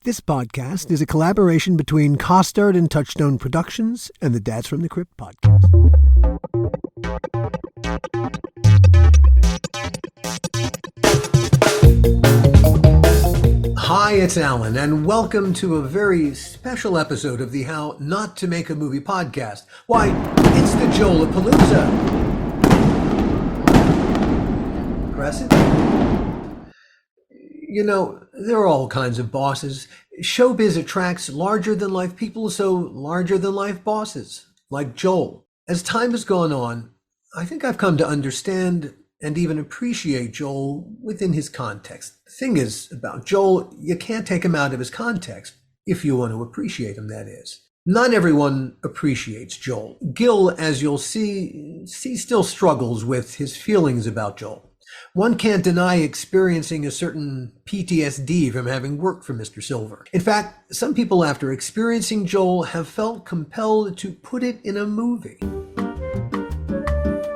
This podcast is a collaboration between Costard and Touchstone Productions and the Dads from the Crypt podcast. Hi, it's Alan, and welcome to a very special episode of the How Not to Make a Movie podcast. Why, it's the Joel-A-Palooza. Crescent? You know, there are all kinds of bosses. Showbiz attracts larger-than-life people, so larger-than-life bosses, like Joel. As time has gone on, I think I've come to understand and even appreciate Joel within his context. The thing is, about Joel, you can't take him out of his context, if you want to appreciate him, that is. Not everyone appreciates Joel. Gil, as you'll see still struggles with his feelings about Joel. One can't deny experiencing a certain PTSD from having worked for Mr. Silver. In fact, some people after experiencing Joel have felt compelled to put it in a movie.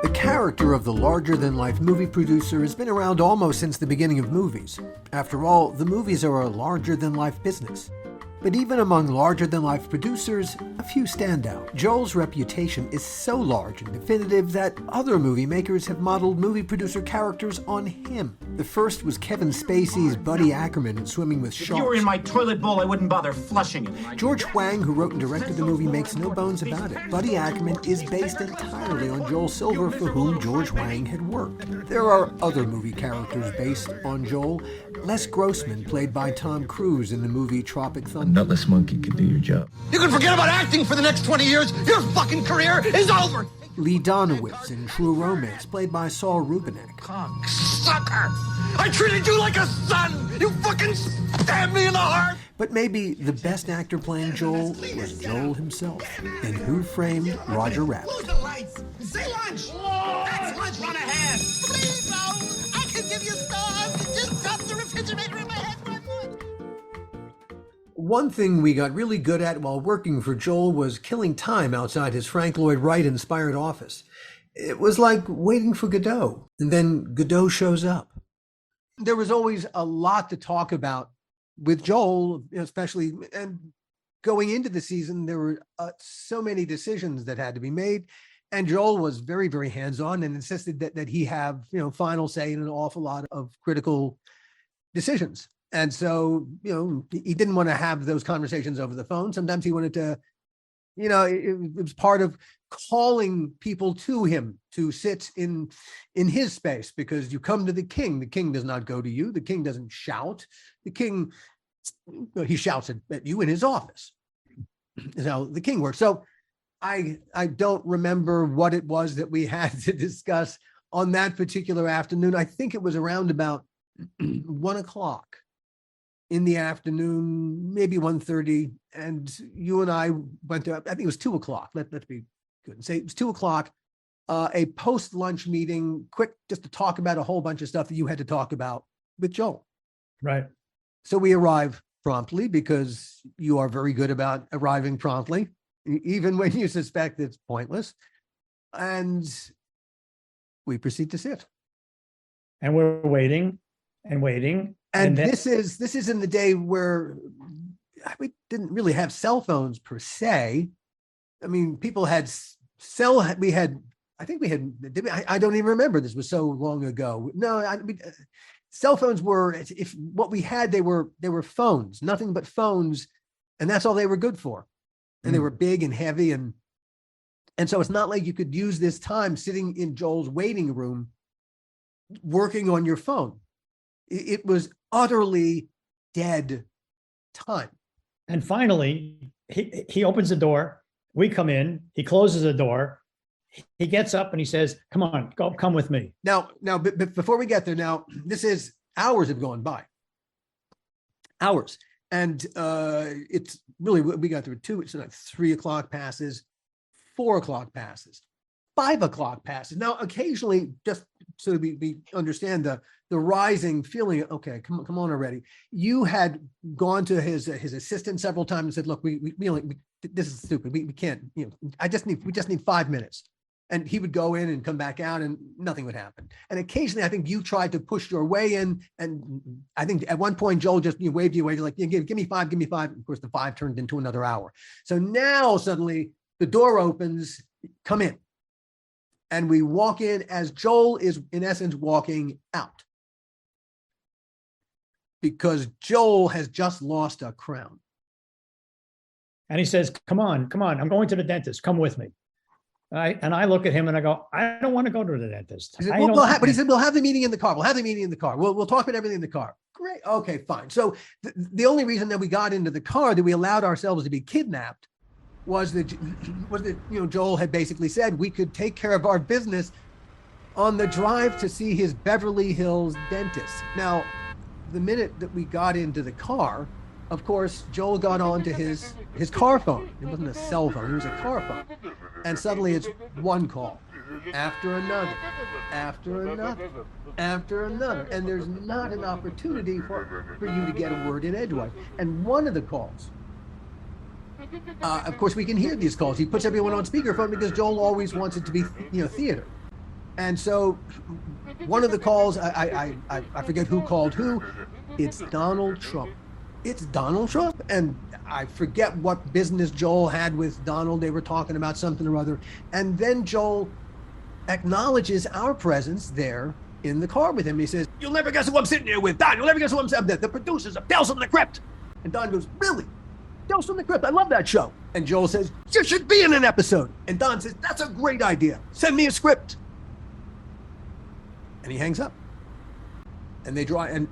The character of the larger-than-life movie producer has been around almost since the beginning of movies. After all, the movies are a larger-than-life business. But even among larger-than-life producers, a few stand out. Joel's reputation is so large and definitive that other movie makers have modeled movie producer characters on him. The first was Kevin Spacey's Buddy Ackerman in Swimming with Sharks. If you were in my toilet bowl, I wouldn't bother flushing it. George Huang, who wrote and directed the movie, makes no bones about it. Buddy Ackerman is based entirely on Joel Silver, for whom George Huang had worked. There are other movie characters based on Joel. Les Grossman, played by Tom Cruise in the movie Tropic Thunder. A nutless monkey can do your job. You can forget about acting for the next 20 years. Your fucking career is over. Lee Donowitz in True Romance, played by Saul Rubinek. Sucker! I treated you like a son! You fucking stabbed me in the heart! But maybe the best actor playing Joel was Joel himself in Who Framed Roger Rabbit. Lose the lights! Say lunch! That's lunch, run ahead! Please, no! I can give you stars! Just drop the refrigerator in my head for a minute! One thing we got really good at while working for Joel was killing time outside his Frank Lloyd Wright-inspired office. It was like waiting for Godot, and then Godot shows up. There was always a lot to talk about with Joel, especially, and going into the season, there were so many decisions that had to be made, and Joel was very, very hands-on and insisted that he have, final say in an awful lot of critical decisions. And so, he didn't want to have those conversations over the phone. Sometimes he wanted to, it was part of calling people to him to sit in his space, because you come to the king. The king does not go to you. The king doesn't shout. The king, he shouts at you in his office. So the king works. So I don't remember what it was that we had to discuss on that particular afternoon. I think it was around about 1 o'clock in the afternoon, maybe 1:30, and you and I went to, I think it was 2 o'clock. Let's be good and say it was 2 o'clock, a post-lunch meeting, quick, just to talk about a whole bunch of stuff that you had to talk about with Joel. Right. So we arrive promptly, because you are very good about arriving promptly, even when you suspect it's pointless. And we proceed to sit. And we're waiting and waiting. And then, this is in the day where we didn't really have cell phones per se. I mean, people had I don't even remember. This was so long ago. No, cell phones were, if what we had, they were phones, nothing but phones. And that's all they were good for. And they were big and heavy. And so it's not like you could use this time sitting in Joel's waiting room, working on your phone. It was utterly dead time. and finally, he opens the door. We come in. He closes the door. He gets up and he says, "Come on, come with me." Now, but before we get there, this is hours have gone by. Hours. And it's really, we got through two, it's like 3 o'clock passes, 4 o'clock passes, 5 o'clock passes. Now, occasionally, just so we understand the rising feeling, okay, come on already. You had gone to his assistant several times and said, "Look, we this is stupid. We can't, we just need 5 minutes." And he would go in and come back out and nothing would happen. And occasionally, I think you tried to push your way in. And I think at one point, Joel just waved you away. You're like, yeah, give me 5, give me 5. Of course, the 5 turned into another hour. So now suddenly the door opens, come in. And we walk in as Joel is in essence walking out. Because Joel has just lost a crown. And he says, come on, I'm going to the dentist. Come with me. And I look at him and I go, I don't want to go to the dentist. He said, but he said, we'll have the meeting in the car. We'll have the meeting in the car. We'll talk about everything in the car. Great. Okay, fine. So the only reason that we got into the car, that we allowed ourselves to be kidnapped, was that Joel had basically said we could take care of our business on the drive to see his Beverly Hills dentist. Now, the minute that we got into the car, of course, Joel got onto his car phone. It wasn't a cell phone, it was a car phone. And suddenly it's one call after another, after another, after another. And there's not an opportunity for you to get a word in edgewise. And one of the calls, of course, we can hear these calls. He puts everyone on speakerphone because Joel always wants it to be, theater. And so one of the calls, I forget who called who. It's Donald Trump. It's Donald Trump. And I forget what business Joel had with Donald. They were talking about something or other. And then Joel acknowledges our presence there in the car with him. He says, "You'll never guess who I'm sitting here with, Don. You'll never guess who I'm sitting with. The producers of Tales from the Crypt." And Don goes, "Really? Tales from the Crypt? I love that show." And Joel says, "You should be in an episode." And Don says, "That's a great idea. Send me a script." And he hangs up. And they drive, and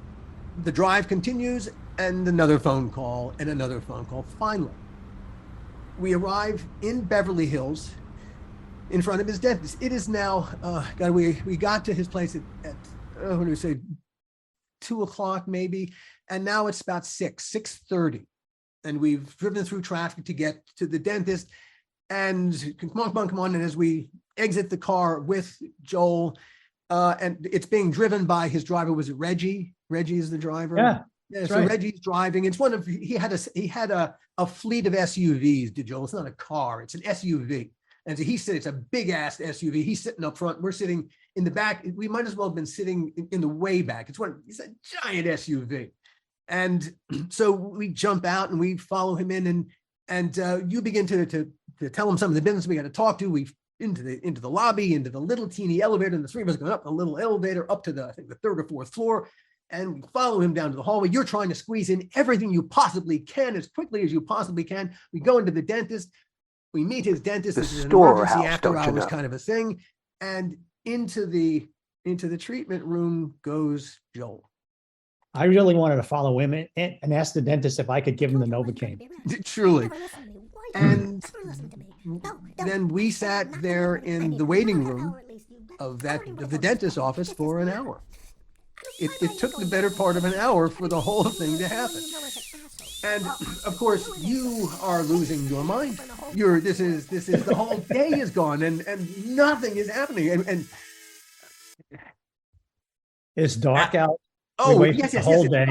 the drive continues, and another phone call, and another phone call. Finally, we arrive in Beverly Hills in front of his dentist. It is now, we got to his place at what do we say, 2 o'clock maybe, and now it's about 6:30. And we've driven through traffic to get to the dentist, and come on. And as we exit the car with Joel, and it's being driven by his driver. Was it Reggie? Reggie is the driver. Yeah. So right. Reggie's driving. It's he had a fleet of SUVs, Joel. It's not a car, it's an SUV. And so he said it's a big ass SUV. He's sitting up front. We're sitting in the back. We might as well have been sitting in the way back. It's a giant SUV. And so we jump out and we follow him in, and you begin to tell him some of the business we got to talk to. We've into the lobby, into the little teeny elevator, and the three of us going up the little elevator up to the 3rd or 4th floor, and we follow him down to the hallway. You're trying to squeeze in everything you possibly can as quickly as you possibly can. We go into the dentist. We meet his dentist. This is an emergency after hours kind of a thing, and into the treatment room goes Joel. I really wanted to follow him in and ask the dentist if I could give him the Novocaine. Truly. And then we sat there in the waiting room of the dentist's office for an hour. It took the better part of an hour for the whole thing to happen. And of course, you are losing your mind. This is the whole day is gone, and nothing is happening. And it's dark out. Oh, yes, the whole day.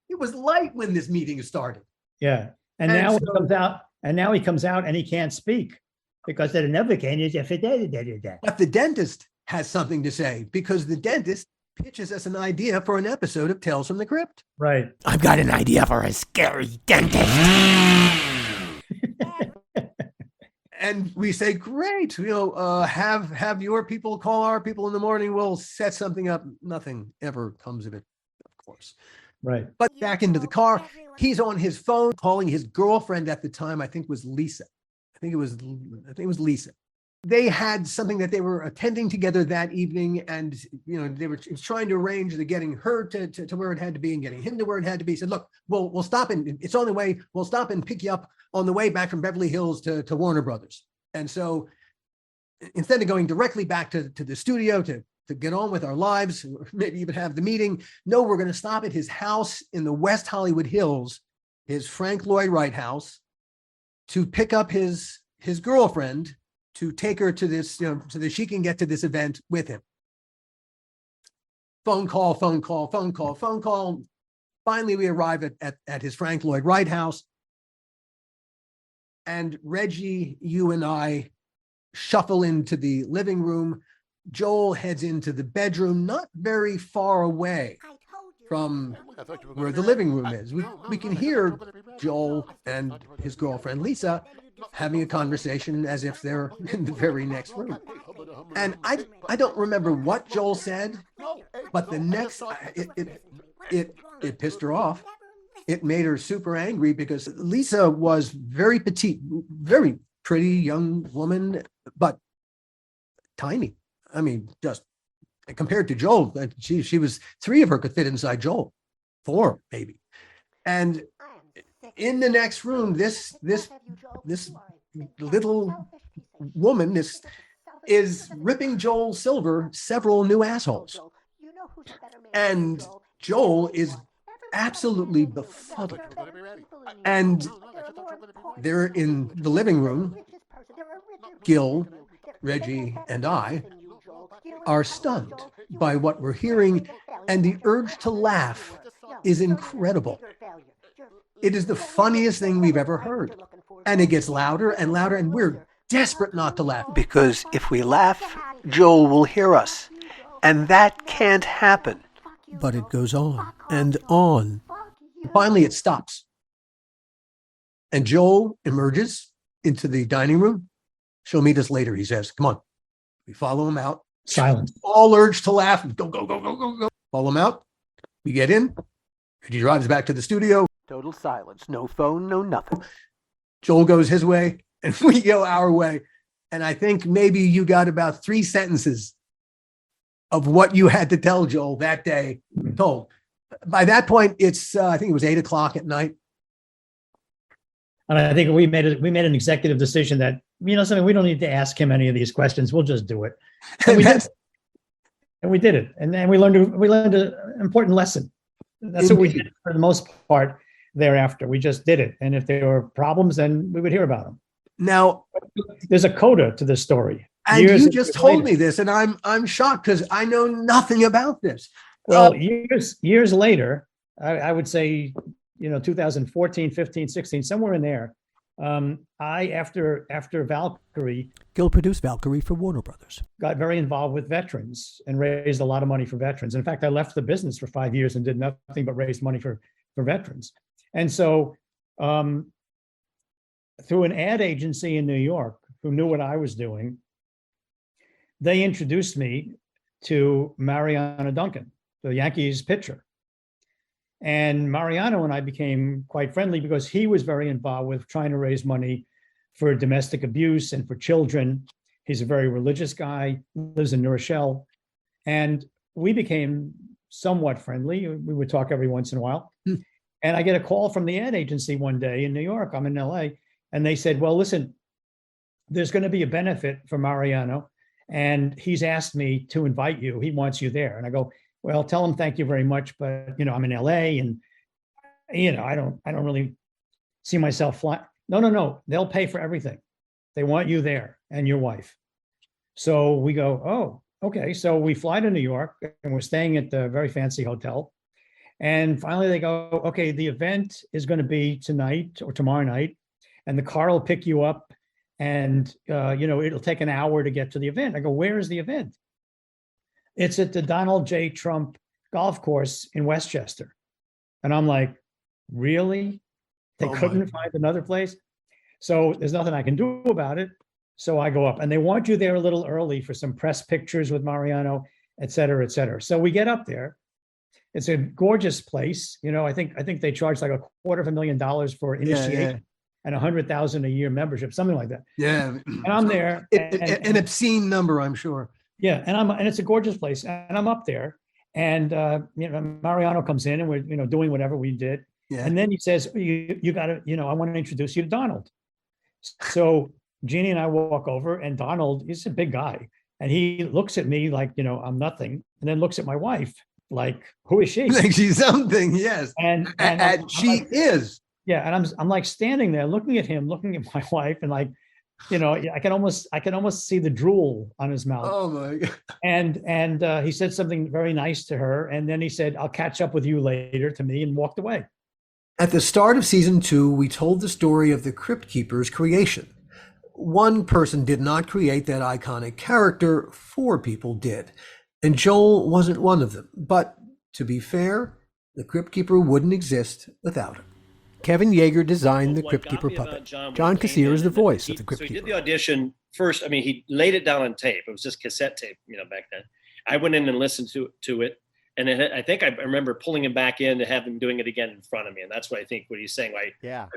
It was light when this meeting started. Yeah, and now he comes out, and he can't speak because the Novocaine is a. But the dentist has something to say, because the dentist pitches us an idea for an episode of Tales from the Crypt. Right. I've got an idea for a scary dentist. And we say, great, have your people call our people in the morning. We'll set something up. Nothing ever comes of it, of course. Right. But back into the car, he's on his phone calling his girlfriend at the time. I think was Lisa. I think it was Lisa. They had something that they were attending together that evening, and they were trying to arrange the getting her to where it had to be and getting him to where it had to be. He said, "Look, we'll stop, and it's on the way. We'll stop and pick you up on the way back from Beverly Hills to Warner Brothers." And so, instead of going directly back to the studio to get on with our lives, or maybe even have the meeting, no, we're going to stop at his house in the West Hollywood Hills, his Frank Lloyd Wright house, to pick up his girlfriend, to take her to this, so that she can get to this event with him. Phone call. Finally, we arrive at his Frank Lloyd Wright house. And Reggie, you and I shuffle into the living room. Joel heads into the bedroom, not very far away from where the living room is. We can hear Joel and his girlfriend Lisa having a conversation as if they're in the very next room. And I don't remember what Joel said, but the next it pissed her off. It made her super angry because Lisa was very petite, very pretty young woman, but tiny. I mean, just compared to Joel, she was, three of her could fit inside Joel, four maybe. And in the next room, this little woman is ripping Joel Silver several new assholes. And Joel is absolutely befuddled. And they're in the living room. Gil, Reggie, and I are stunned by what we're hearing, and the urge to laugh is incredible. It is the funniest thing we've ever heard. And it gets louder and louder, and we're desperate not to laugh, because if we laugh, Joel will hear us, and that can't happen. But it goes on and on. Finally, it stops. And Joel emerges into the dining room. She'll meet us later, he says. Come on. We follow him out. Silence. All urge to laugh. Go, go, go, go, go, go. Follow him out. We get in. He drives back to the studio. Total silence. No phone, no nothing. Joel goes his way, and we go our way. And I think maybe you got about 3 sentences of what you had to tell Joel that day told. By that point, it's, I think it was 8:00 at night. And I think we made an executive decision that, something, we don't need to ask him any of these questions. We'll just do it. And we did it. And then we learned an important lesson. That's what we did for the most part thereafter. We just did it. And if there were problems, then we would hear about them. Now, there's a coda to this story. And you just told me this, and I'm shocked because I know nothing about this. Well, years later, I would say, 2014, 15, 16, somewhere in there, after Valkyrie, Gil produced Valkyrie for Warner Brothers, got very involved with veterans and raised a lot of money for veterans. In fact, I left the business for 5 years and did nothing but raise money for veterans. And so through an ad agency in New York who knew what I was doing, they introduced me to Mariano Duncan, the Yankees pitcher. And Mariano and I became quite friendly because he was very involved with trying to raise money for domestic abuse and for children. He's a very religious guy, lives in New Rochelle. And we became somewhat friendly. We would talk every once in a while. And I get a call from the ad agency one day in New York. I'm in LA. And they said, well, listen, there's going to be a benefit for Mariano. And he's asked me to invite you. He wants you there. And I go, well, tell him thank you very much, but I'm in LA, and I don't really see myself flying. No, they'll pay for everything. They want you there and your wife. So we go, oh, okay. So we fly to New York, and we're staying at the very fancy hotel. And finally they go, okay, the event is going to be tonight or tomorrow night, and the car will pick you up, and it'll take an hour to get to the event. I go, where is the event? It's at the Donald J. Trump golf course in Westchester. And I'm like, really? They couldn't find another place? So there's nothing I can do about it. So I go up, and they want you there a little early for some press pictures with Mariano, et cetera, et cetera. So we get up there. It's a gorgeous place. I think they charge like $250,000 for initiation and $100,000 a year membership, something like that. Yeah. And I'm there. An obscene number, I'm sure. Yeah, and it's a gorgeous place, and I'm up there, and Mariano comes in, and we're doing whatever we did, and then he says, you got to, I want to introduce you to Donald. So Jeannie and I walk over, and Donald, he's a big guy, and he looks at me like I'm nothing, and then looks at my wife like, who is she? Like she's something, yes, and she is. Yeah, and I'm like standing there looking at him, looking at my wife, and like. I can almost see the drool on his mouth. Oh my God. And he said something very nice to her. And then he said, I'll catch up with you later, to me, and walked away. At the start of season 2, we told the story of the Crypt Keeper's creation. One person did not create that iconic character, 4 people did. And Joel wasn't one of them. But to be fair, the Crypt Keeper wouldn't exist without him. Kevin Yeager designed the Crypt Keeper puppet. John Kassir is the voice of the Crypt Keeper. So he did the audition first. I mean, he laid it down on tape. It was just cassette tape, back then. I went in and listened to it. And then I think I remember pulling him back in to have him doing it again in front of me. And that's what I think what he's saying. My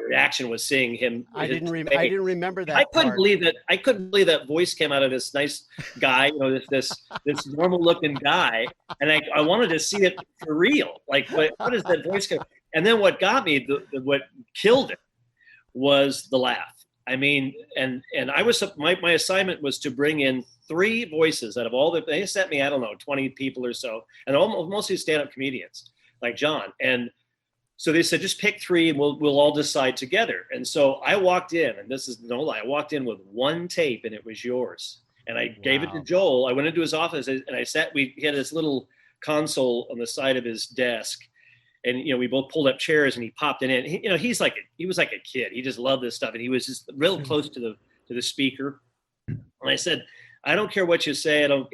reaction was seeing him. I didn't remember that. I couldn't believe that voice came out of this nice guy, this normal looking guy. And I wanted to see it for real. Like, what is that voice? And then what got me, what killed it was the laugh. I mean, and I was, my assignment was to bring in 3 voices out of all they sent me, I don't know, 20 people or so, and mostly stand-up comedians like John. And so they said, just pick 3 and we'll all decide together. And so I walked in, and this is no lie, I walked in with 1 tape and it was yours. And I gave it to Joel. I went into his office and he had this little console on the side of his desk. And, we both pulled up chairs and he popped it in. He was like a kid. He just loved this stuff. And he was just real close to the speaker. And I said, I don't care what you say. I don't,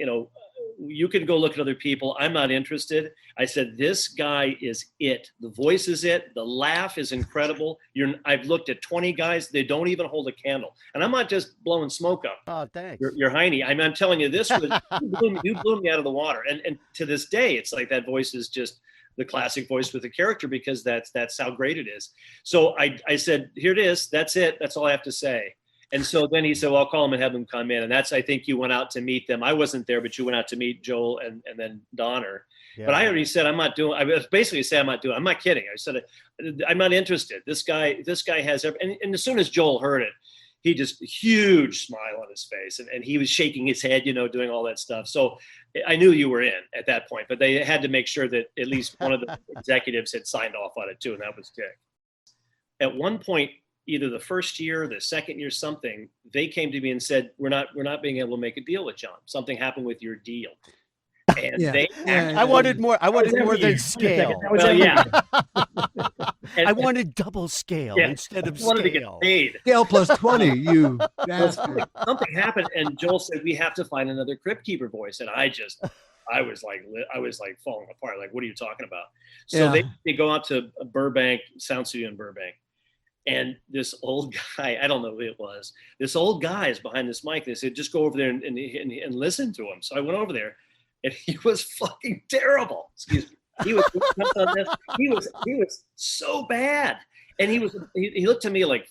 you can go look at other people. I'm not interested. I said, this guy is it. The voice is it. The laugh is incredible. I've looked at 20 guys. They don't even hold a candle. And I'm not just blowing smoke up. Oh, thanks. You're Heine. I'm telling you, this was, you blew me out of the water. And to this day, it's like that voice is just the classic voice with the character, because that's how great it is. So I said, here it is. That's it. That's all I have to say. And so then he said, well, I'll call him and have him come in. And that's, I think you went out to meet them. I wasn't there, but you went out to meet Joel and then Donner. Yeah. But I already said, I'm not kidding. I said, I'm not interested. This guy has, and as soon as Joel heard it, he just huge smile on his face. And he was shaking his head, doing all that stuff. So I knew you were in at that point, but they had to make sure that at least one of the executives had signed off on it too. And that was Dick. At one point, either the first year, the second year, something, they came to me and said, we're not being able to make a deal with John. Something happened with your deal. And I wanted more than scale. Well, yeah. I wanted double scale instead of scale. Wanted to get paid. Scale plus 20, you bastard. Something happened, and Joel said, we have to find another Crypt Keeper voice. And I was like falling apart. Like, what are you talking about? So they go out to Burbank, Sound Studio in Burbank. And this old guy, I don't know who it was, this old guy is behind this mic. They said, just go over there and listen to him. So I went over there, and he was fucking terrible. Excuse me. He was so bad. And he looked to me like,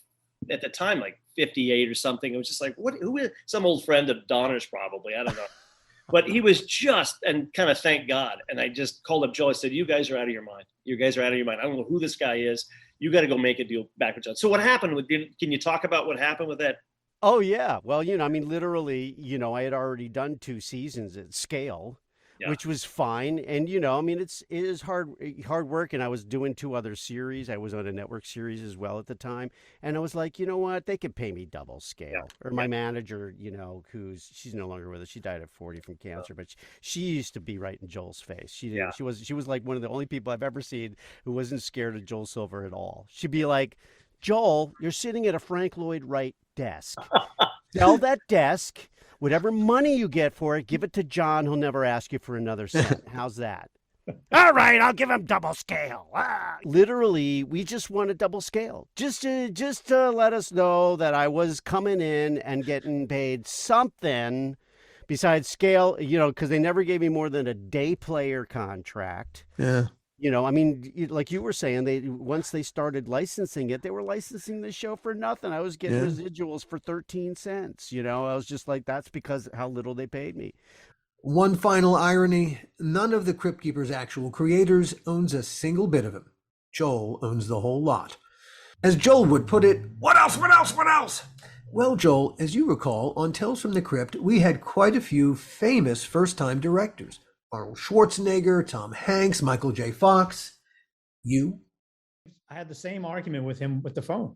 at the time, like 58 or something. It was just like, who is some old friend of Donner's probably, I don't know. But he was and kind of thank God. And I just called up Joel. I said, you guys are out of your mind. You guys are out of your mind. I don't know who this guy is. You got to go make a deal back with John. So what happened can you talk about what happened with that? Oh yeah. Well, literally, I had already done 2 seasons at scale, which was fine. And, it is hard work. And I was doing 2 other series. I was on a network series as well at the time. And I was like, you know what? They could pay me double scale. Yeah. Or my manager, she's no longer with us. She died at 40 from cancer, but she used to be right in Joel's face. She was like one of the only people I've ever seen who wasn't scared of Joel Silver at all. She'd be like, Joel, you're sitting at a Frank Lloyd Wright desk. Sell that desk. Whatever money you get for it, give it to John. He'll never ask you for another cent. How's that? All right, I'll give him double scale. Literally, we just wanted double scale. Just to let us know that I was coming in and getting paid something besides scale, because they never gave me more than a day player contract. Yeah. Like you were saying, once they started licensing it, they were licensing the show for nothing. I was getting residuals for 13 cents. I was just like, that's because how little they paid me. One final irony, none of the Crypt Keeper's actual creators owns a single bit of him. Joel owns the whole lot. As Joel would put it, what else? Well, Joel, as you recall, on Tales from the Crypt, we had quite a few famous first-time directors. Arnold Schwarzenegger, Tom Hanks, Michael J. Fox. You? I had the same argument with him with the phone.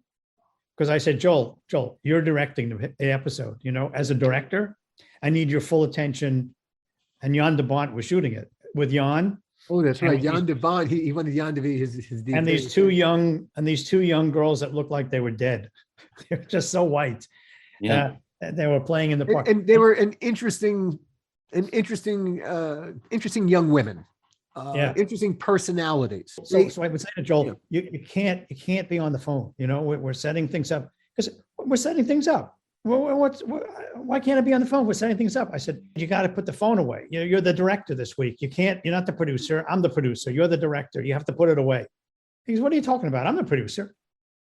Because I said, Joel, you're directing the episode. As a director, I need your full attention. And Jan de Bont was shooting it with Jan. Oh, that's right. Jan de Bont. He wanted Jan to be his DJ. And these two young girls that looked like they were dead. They're just so white. They were playing in the park. And they were interesting young women. Interesting personalities. So I would say to Joel, you can't be on the phone. You know, we're setting things up because we're setting things up. Why can't I be on the phone? We're setting things up. I said, you got to put the phone away. You're the director this week. You're not the producer. I'm the producer. You're the director. You have to put it away. He goes, what are you talking about? I'm the producer.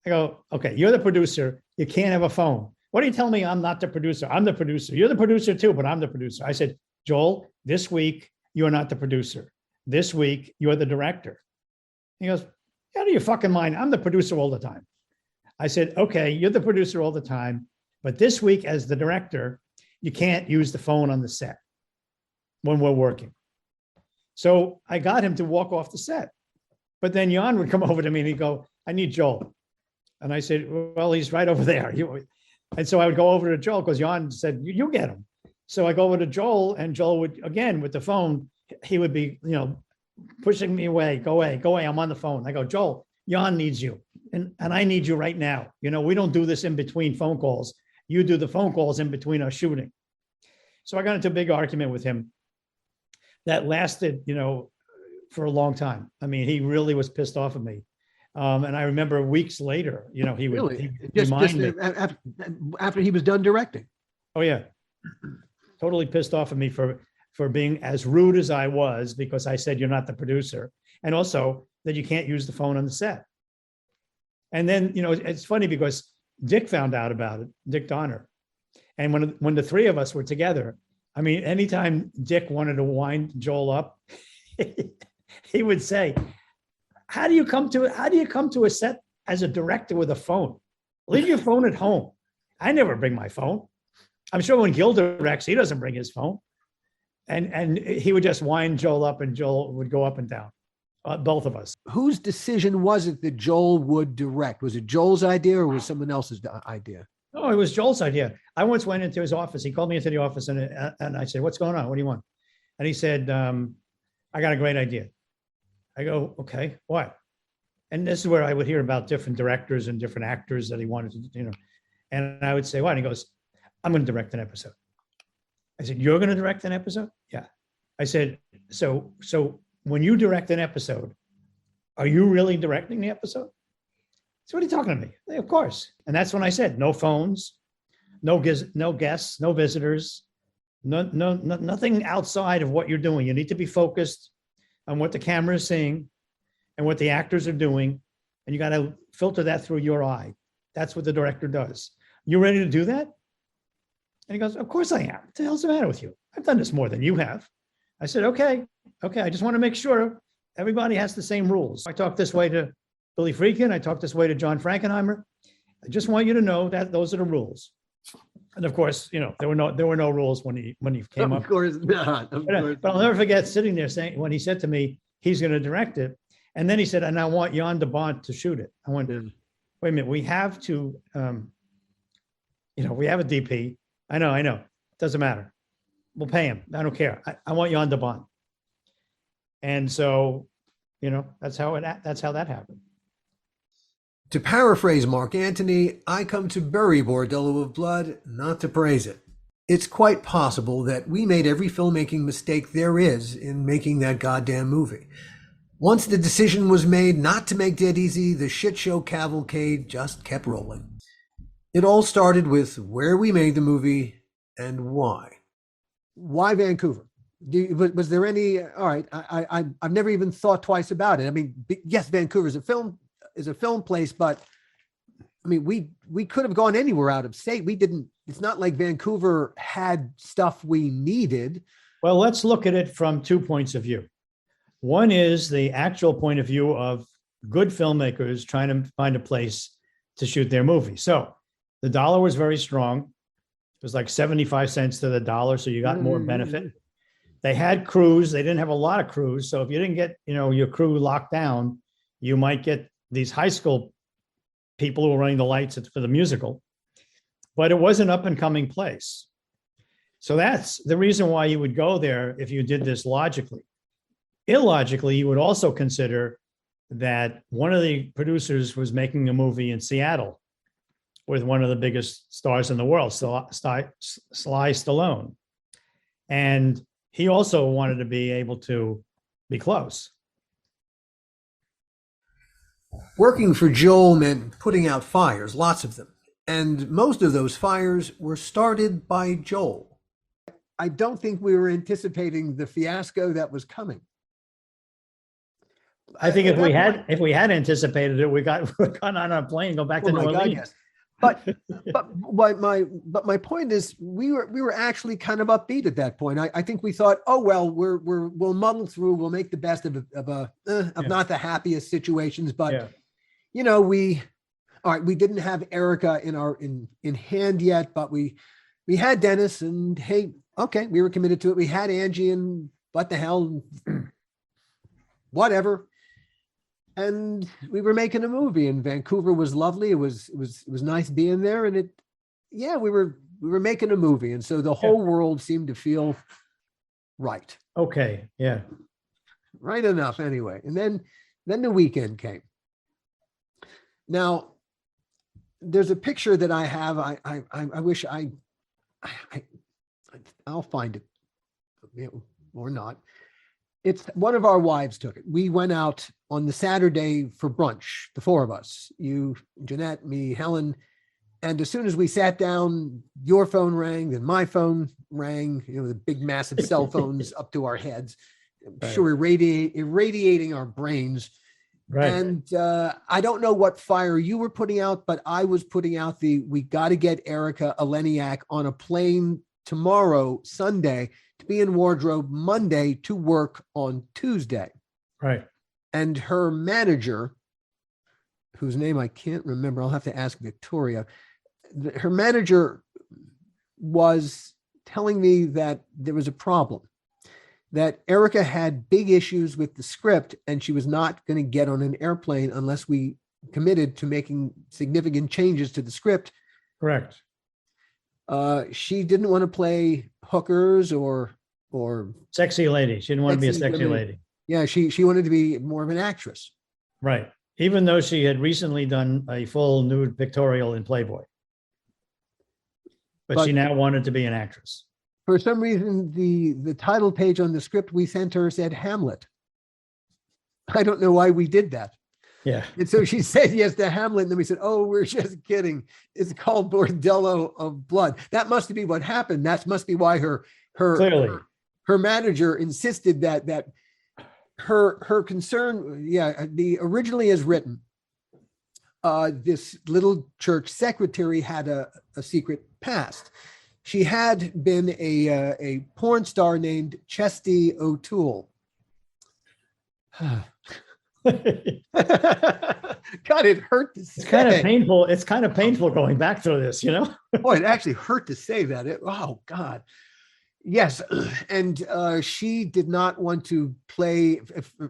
I go, okay, you're the producer. You can't have a phone. What are you telling me? I'm not the producer. I'm the producer. You're the producer too, but I'm the producer. I said, Joel, this week, you're not the producer. This week, you're the director. He goes, out of your fucking mind. I'm the producer all the time. I said, okay, you're the producer all the time. But this week, as the director, you can't use the phone on the set when we're working. So I got him to walk off the set. But then Jan would come over to me and he'd go, I need Joel. And I said, well, he's right over there. And so I would go over to Joel because Jan said, you get him. So I go over to Joel, and Joel would, again, with the phone, he would be, pushing me away. Go away. I'm on the phone. I go, Joel, Jan needs you. And I need you right now. We don't do this in between phone calls. You do the phone calls in between our shooting. So I got into a big argument with him that lasted, for a long time. I mean, he really was pissed off at me. And I remember weeks later, he would remind me. After he was done directing. Oh, yeah. Totally pissed off at me for being as rude as I was because I said, you're not the producer. And also that you can't use the phone on the set. And then, it's funny because Dick found out about it, Dick Donner. And when the three of us were together, I mean, anytime Dick wanted to wind Joel up, he would say, how do you come to a set as a director with a phone? Leave your phone at home. I never bring my phone. I'm sure when Gil directs, he doesn't bring his phone. And he would just wind Joel up and Joel would go up and down, both of us. Whose decision was it that Joel would direct? Was it Joel's idea or was someone else's idea? No, it was Joel's idea. I once went into his office. He called me into the office and I said, what's going on? What do you want? And he said, I got a great idea. I go, okay, what? And this is where I would hear about different directors and different actors that he wanted to, and I would say, what? And he goes, I'm going to direct an episode. I said, you're going to direct an episode? Yeah. I said, so when you direct an episode, are you really directing the episode? So what are you talking to me? Of course. And that's when I said, no phones, no guests, no visitors, nothing outside of what you're doing. You need to be focused on what the camera is seeing and what the actors are doing. And you got to filter that through your eye. That's what the director does. You ready to do that? And he goes, of course I am. What the hell's the matter with you? I've done this more than you have. I said, okay. I just want to make sure everybody has the same rules. I talked this way to Billy Friedkin. I talked this way to John Frankenheimer. I just want you to know that those are the rules. And of course, there were no rules when he came up. Of course not. But I'll never forget sitting there saying, when he said to me, he's going to direct it. And then he said, and I want Jan de Bont to shoot it. I went, wait a minute, we have to, we have a DP. I know. Doesn't matter. We'll pay him. I don't care. I want Jan de Bont. And so, that's how that happened. To paraphrase Mark Antony, I come to bury Bordello of Blood, not to praise it. It's quite possible that we made every filmmaking mistake there is in making that goddamn movie. Once the decision was made not to make Dead Easy, the shit show cavalcade just kept rolling. It all started with where we made the movie and why. Why Vancouver? Was there any? All right, I've never even thought twice about it. I mean, yes, Vancouver is a film place, but I mean, we could have gone anywhere out of state. We didn't. It's not like Vancouver had stuff we needed. Well, let's look at it from 2 points of view. One is the actual point of view of good filmmakers trying to find a place to shoot their movie. So the dollar was very strong. It was like 75 cents to the dollar, so you got more benefit. They had crews. They didn't have a lot of crews. So if you didn't get, your crew locked down, you might get these high school people who were running the lights for the musical. But it was an up and coming place. So that's the reason why you would go there if you did this logically. Illogically, you would also consider that one of the producers was making a movie in Seattle with one of the biggest stars in the world, Sly Stallone. And he also wanted to be able to be close. Working for Joel meant putting out fires, lots of them. And most of those fires were started by Joel. I don't think we were anticipating the fiasco that was coming. I think if we had anticipated it, we got on a plane, go back to New Orleans. Yes. But my point is, we were actually kind of upbeat at that point. I think we thought, oh well, we'll muddle through, we'll make the best of not the happiest situations, but we didn't have Erica in hand yet, but we had Dennis, and hey, okay, we were committed to it. We had Angie, and what the hell, whatever. And we were making a movie, and Vancouver was lovely. It was nice being there, and we were making a movie, and so the whole world seemed to feel right. Okay, yeah, right enough anyway. And then the weekend came. Now, there's a picture that I have. I wish I'll find it, or not. It's one of our wives took it. We went out on the Saturday for brunch, the four of us, you, Jeanette, me, Helen. And as soon as we sat down, your phone rang, then my phone rang, the big, massive cell phones up to our heads. Right. Sure, irradiating our brains. Right. And I don't know what fire you were putting out, but I was putting out we got to get Erica Eleniak on a plane tomorrow, Sunday, to be in wardrobe Monday to work on Tuesday. Right. And her manager, whose name I can't remember, I'll have to ask Victoria. Her manager was telling me that there was a problem, that Erica had big issues with the script, and she was not going to get on an airplane unless we committed to making significant changes to the script. Correct. She didn't want to play hookers or sexy lady. She didn't want to be a sexy lady. Yeah, she wanted to be more of an actress. Right. Even though she had recently done a full nude pictorial in Playboy. But she now wanted to be an actress. For some reason, the title page on the script we sent her said Hamlet. I don't know why we did that. Yeah. And so she said yes to Hamlet. And then we said, oh, we're just kidding. It's called Bordello of Blood. That must be what happened. That must be why her manager insisted that her concern, originally as written, this little church secretary had a secret past. She had been a porn star named Chesty O'Toole. God, it hurt to say. It's kind of painful. It's kind of painful going back through this, Boy, it actually hurt to say that. Oh God. Yes, and she did not want to play.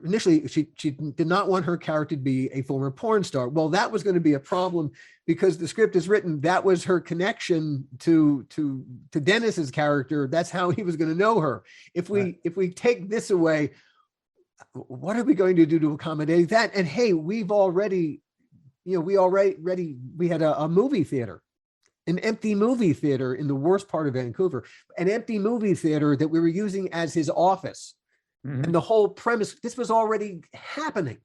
Initially, she did not want her character to be a former porn star. Well, that was going to be a problem because the script is written. That was her connection to Dennis's character. That's how he was going to know her. If we take this away, what are we going to do to accommodate that? And hey, we had a movie theater. An empty movie theater in the worst part of Vancouver, an empty movie theater that we were using as his office. Mm-hmm. And the whole premise, this was already happening.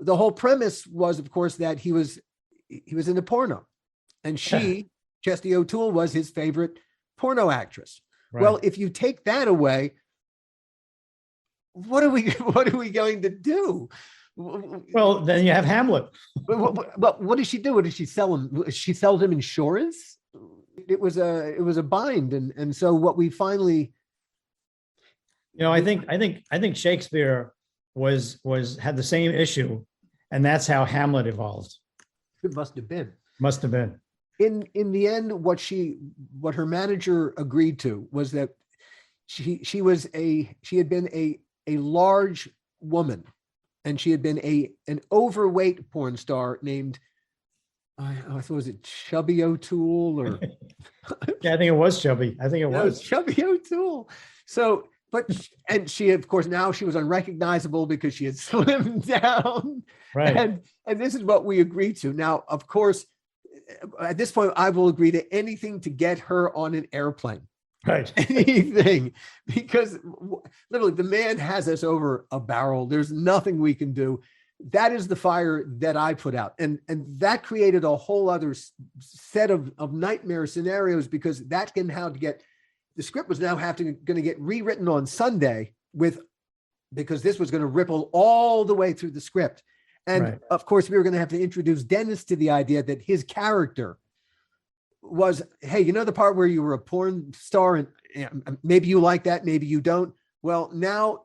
The whole premise was, of course, that he was in the porno, and Chesty O'Toole, was his favorite porno actress. Right. Well, if you take that away, what are we going to do? Well, then you have Hamlet. Well, what does she do? What does she sell him? She sells him insurance. It was a bind, and so what we finally, I think Shakespeare had the same issue, and that's how Hamlet evolved. It must have been. Must have been. In the end, what her manager agreed to was that she had been a large woman. And she had been an overweight porn star named, I thought, was it Chubby O'Toole or? Yeah, I think it was Chubby. I think it was Chubby O'Toole. So, and she, of course, now she was unrecognizable because she had slimmed down. Right. And this is what we agreed to. Now, of course, at this point, I will agree to anything to get her on an airplane. Right. Anything, because literally the man has us over a barrel. There's nothing we can do. That is the fire that I put out. And that created a whole other set of nightmare scenarios, because that can how to get, the script was now going to get rewritten on Sunday because this was going to ripple all the way through the script. And Right. of course, we were going to have to introduce Dennis to the idea that his character was, hey, you know, the part where you were a porn star and maybe you like that, maybe you don't. Well, now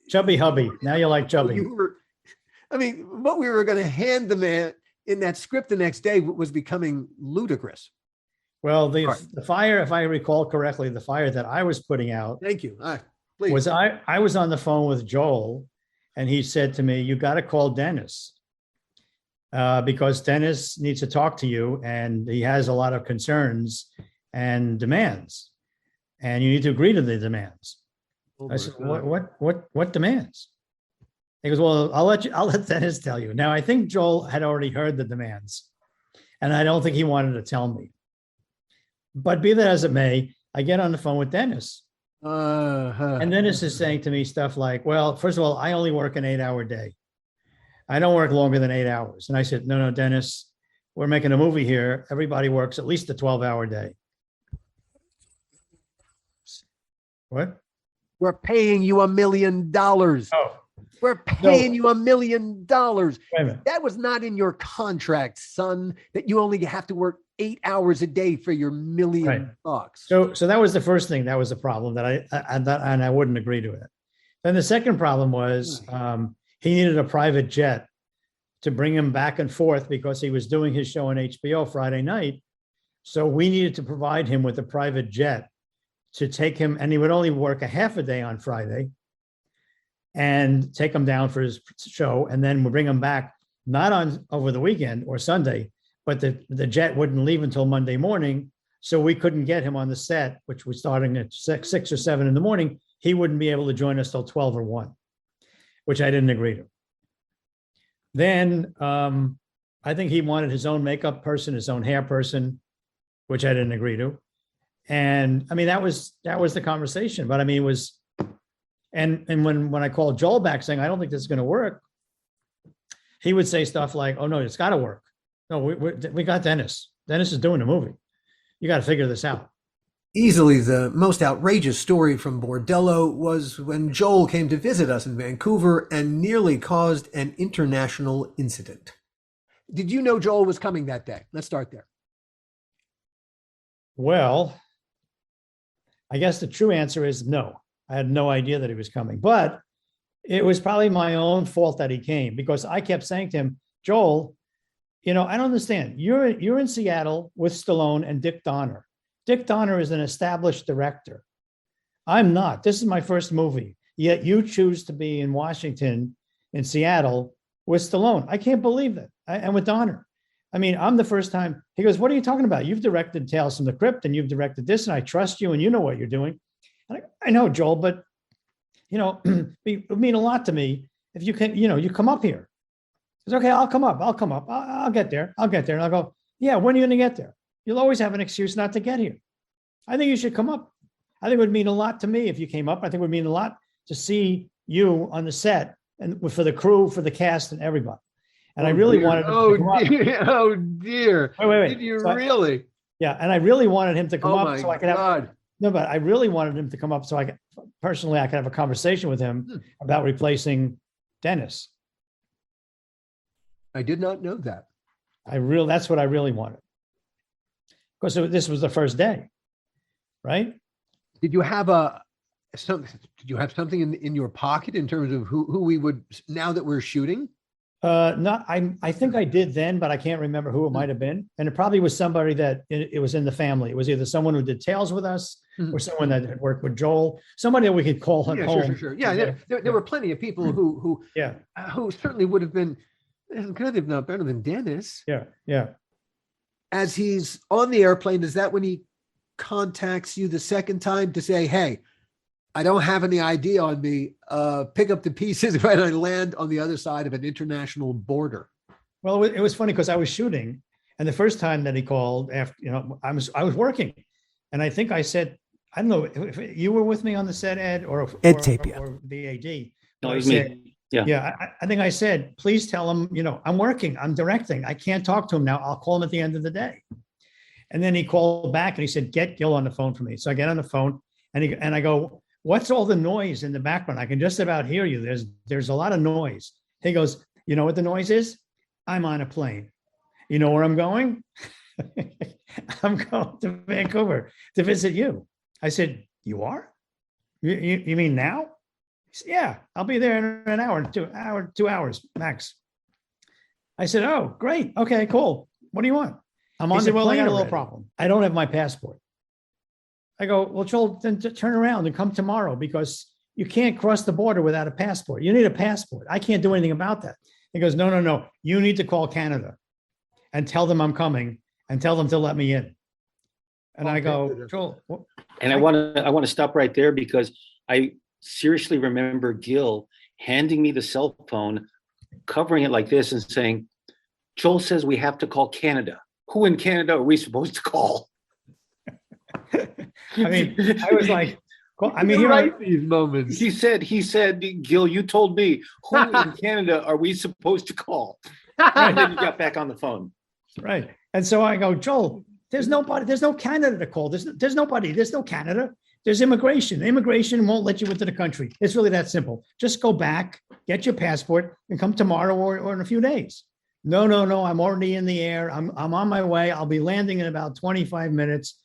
Chubby hubby. Now you like chubby. What we were going to hand the man in that script the next day was becoming ludicrous. Well, the fire, if I recall correctly, the fire that I was putting out Thank you. Please. was I was on the phone with Joel, and he said to me, "You got to call Dennis because Dennis needs to talk to you, and he has a lot of concerns and demands, and you need to agree to the demands." I said, "What demands?" He goes, "Well, I'll let Dennis tell you." Now, I think Joel had already heard the demands, and I don't think he wanted to tell me. But be that as it may, I get on the phone with Dennis. And Dennis is saying to me stuff like, well, first of all, I only work an 8-hour day. I don't work longer than 8 hours. And I said, no, Dennis, we're making a movie here. Everybody works at least a 12-hour day. What? We're paying you $1 million. Oh, We're paying you $1 million. wait a minute. That was not in your contract, son, that you only have to work 8 hours a day for your $1 million bucks. So that was the first thing. That was the problem that I wouldn't agree to it. Then the second problem was he needed a private jet to bring him back and forth because he was doing his show on HBO Friday night. So we needed to provide him with a private jet to take him, and he would only work a half a day on Friday and take him down for his show. And then we'll bring him back, not on over the weekend or Sunday, but the jet wouldn't leave until Monday morning. So we couldn't get him on the set, which was starting at 6 or 7 in the morning. He wouldn't be able to join us till 12 or 1, which I didn't agree to. Then I think he wanted his own makeup person, his own hair person, which I didn't agree to. And I mean, that was the conversation. But I mean, it was, and when I called Joel back saying, I don't think this is going to work, he would say stuff like, oh no, it's got to work. No, we got Dennis. Dennis is doing the movie. You got to figure this out. Easily the most outrageous story from Bordello was when Joel came to visit us in Vancouver and nearly caused an international incident. Did you know Joel was coming that day? Let's start there. Well, I guess the true answer is no. I had no idea that he was coming, but it was probably my own fault that he came, because I kept saying to him, Joel, you know, I don't understand. You're in Seattle with Stallone and Dick Donner. Dick Donner is an established director. I'm not. This is my first movie. Yet you choose to be in Washington, in Seattle, with Stallone. I can't believe that. And with Donner. I mean, I'm the first time. He goes, what are you talking about? You've directed Tales from the Crypt and you've directed this, and I trust you and you know what you're doing. And I know, Joel, but, you know, it would mean a lot to me if you can, you know, you come up here. It's okay, I'll come up. I'll get there. And I'll go, yeah, when are you going to get there? You'll always have an excuse not to get here. I think you should come up. I think it would mean a lot to me if you came up. I think it would mean a lot to see you on the set and for the crew, for the cast and everybody. And I really wanted him to come up. Oh, dear. Wait. Did you really? Yeah, and I really wanted him to come up my so I could have. God. No, but I really wanted him to come up so I could have a conversation with him about replacing Dennis. I did not know that. That's what I really wanted. Because this was the first day, right? Did you have something in your pocket in terms of who we would, now that we're shooting? I think I did then, but I can't remember who it might have been. And it probably was somebody that it was in the family. It was either someone who did Tales with us or someone that had worked with Joel, somebody that we could call home. Sure. Yeah, there were plenty of people who certainly would have been good, if not better than Dennis. Yeah. As he's on the airplane, is that when he contacts you the second time to say, hey, I don't have any ID on me, pick up the pieces when I land on the other side of an international border? Well, it was funny because I was shooting And the first time that he called, after I was working, and I think I said, I don't know if you were with me on the set, Ed, or the AD. No, it was me. Yeah, I think I said, please tell him, I'm working, I'm directing, I can't talk to him now. I'll call him at the end of the day. And then he called back and he said, get Gil on the phone for me. So I get on the phone and I go, what's all the noise in the background? I can just about hear you. There's a lot of noise. He goes, you know what the noise is? I'm on a plane. You know where I'm going? I'm going to Vancouver to visit you. I said, you are? You mean now? He said, yeah, I'll be there in an hour, 2 hours max. I said, oh, great. Okay, cool. What do you want? I'm on the plane. I got a little problem. I don't have my passport. I go, well, Joel, then turn around and come tomorrow because you can't cross the border without a passport. You need a passport. I can't do anything about that. He goes, no. You need to call Canada and tell them I'm coming and tell them to let me in. And I go, Joel. And I want to stop right there because I seriously remember Gil handing me the cell phone, covering it like this and saying, Joel says we have to call Canada. Who in Canada are we supposed to call? I mean, I was like, well, I mean, these moments. He said, Gil, you told me, who in Canada are we supposed to call? And then you got back on the phone. Right. And so I go, Joel, there's nobody, there's no Canada to call. There's nobody, there's no Canada. There's immigration. Immigration won't let you into the country. It's really that simple. Just go back, get your passport, and come tomorrow or in a few days. No. I'm already in the air. I'm on my way. I'll be landing in about 25 minutes.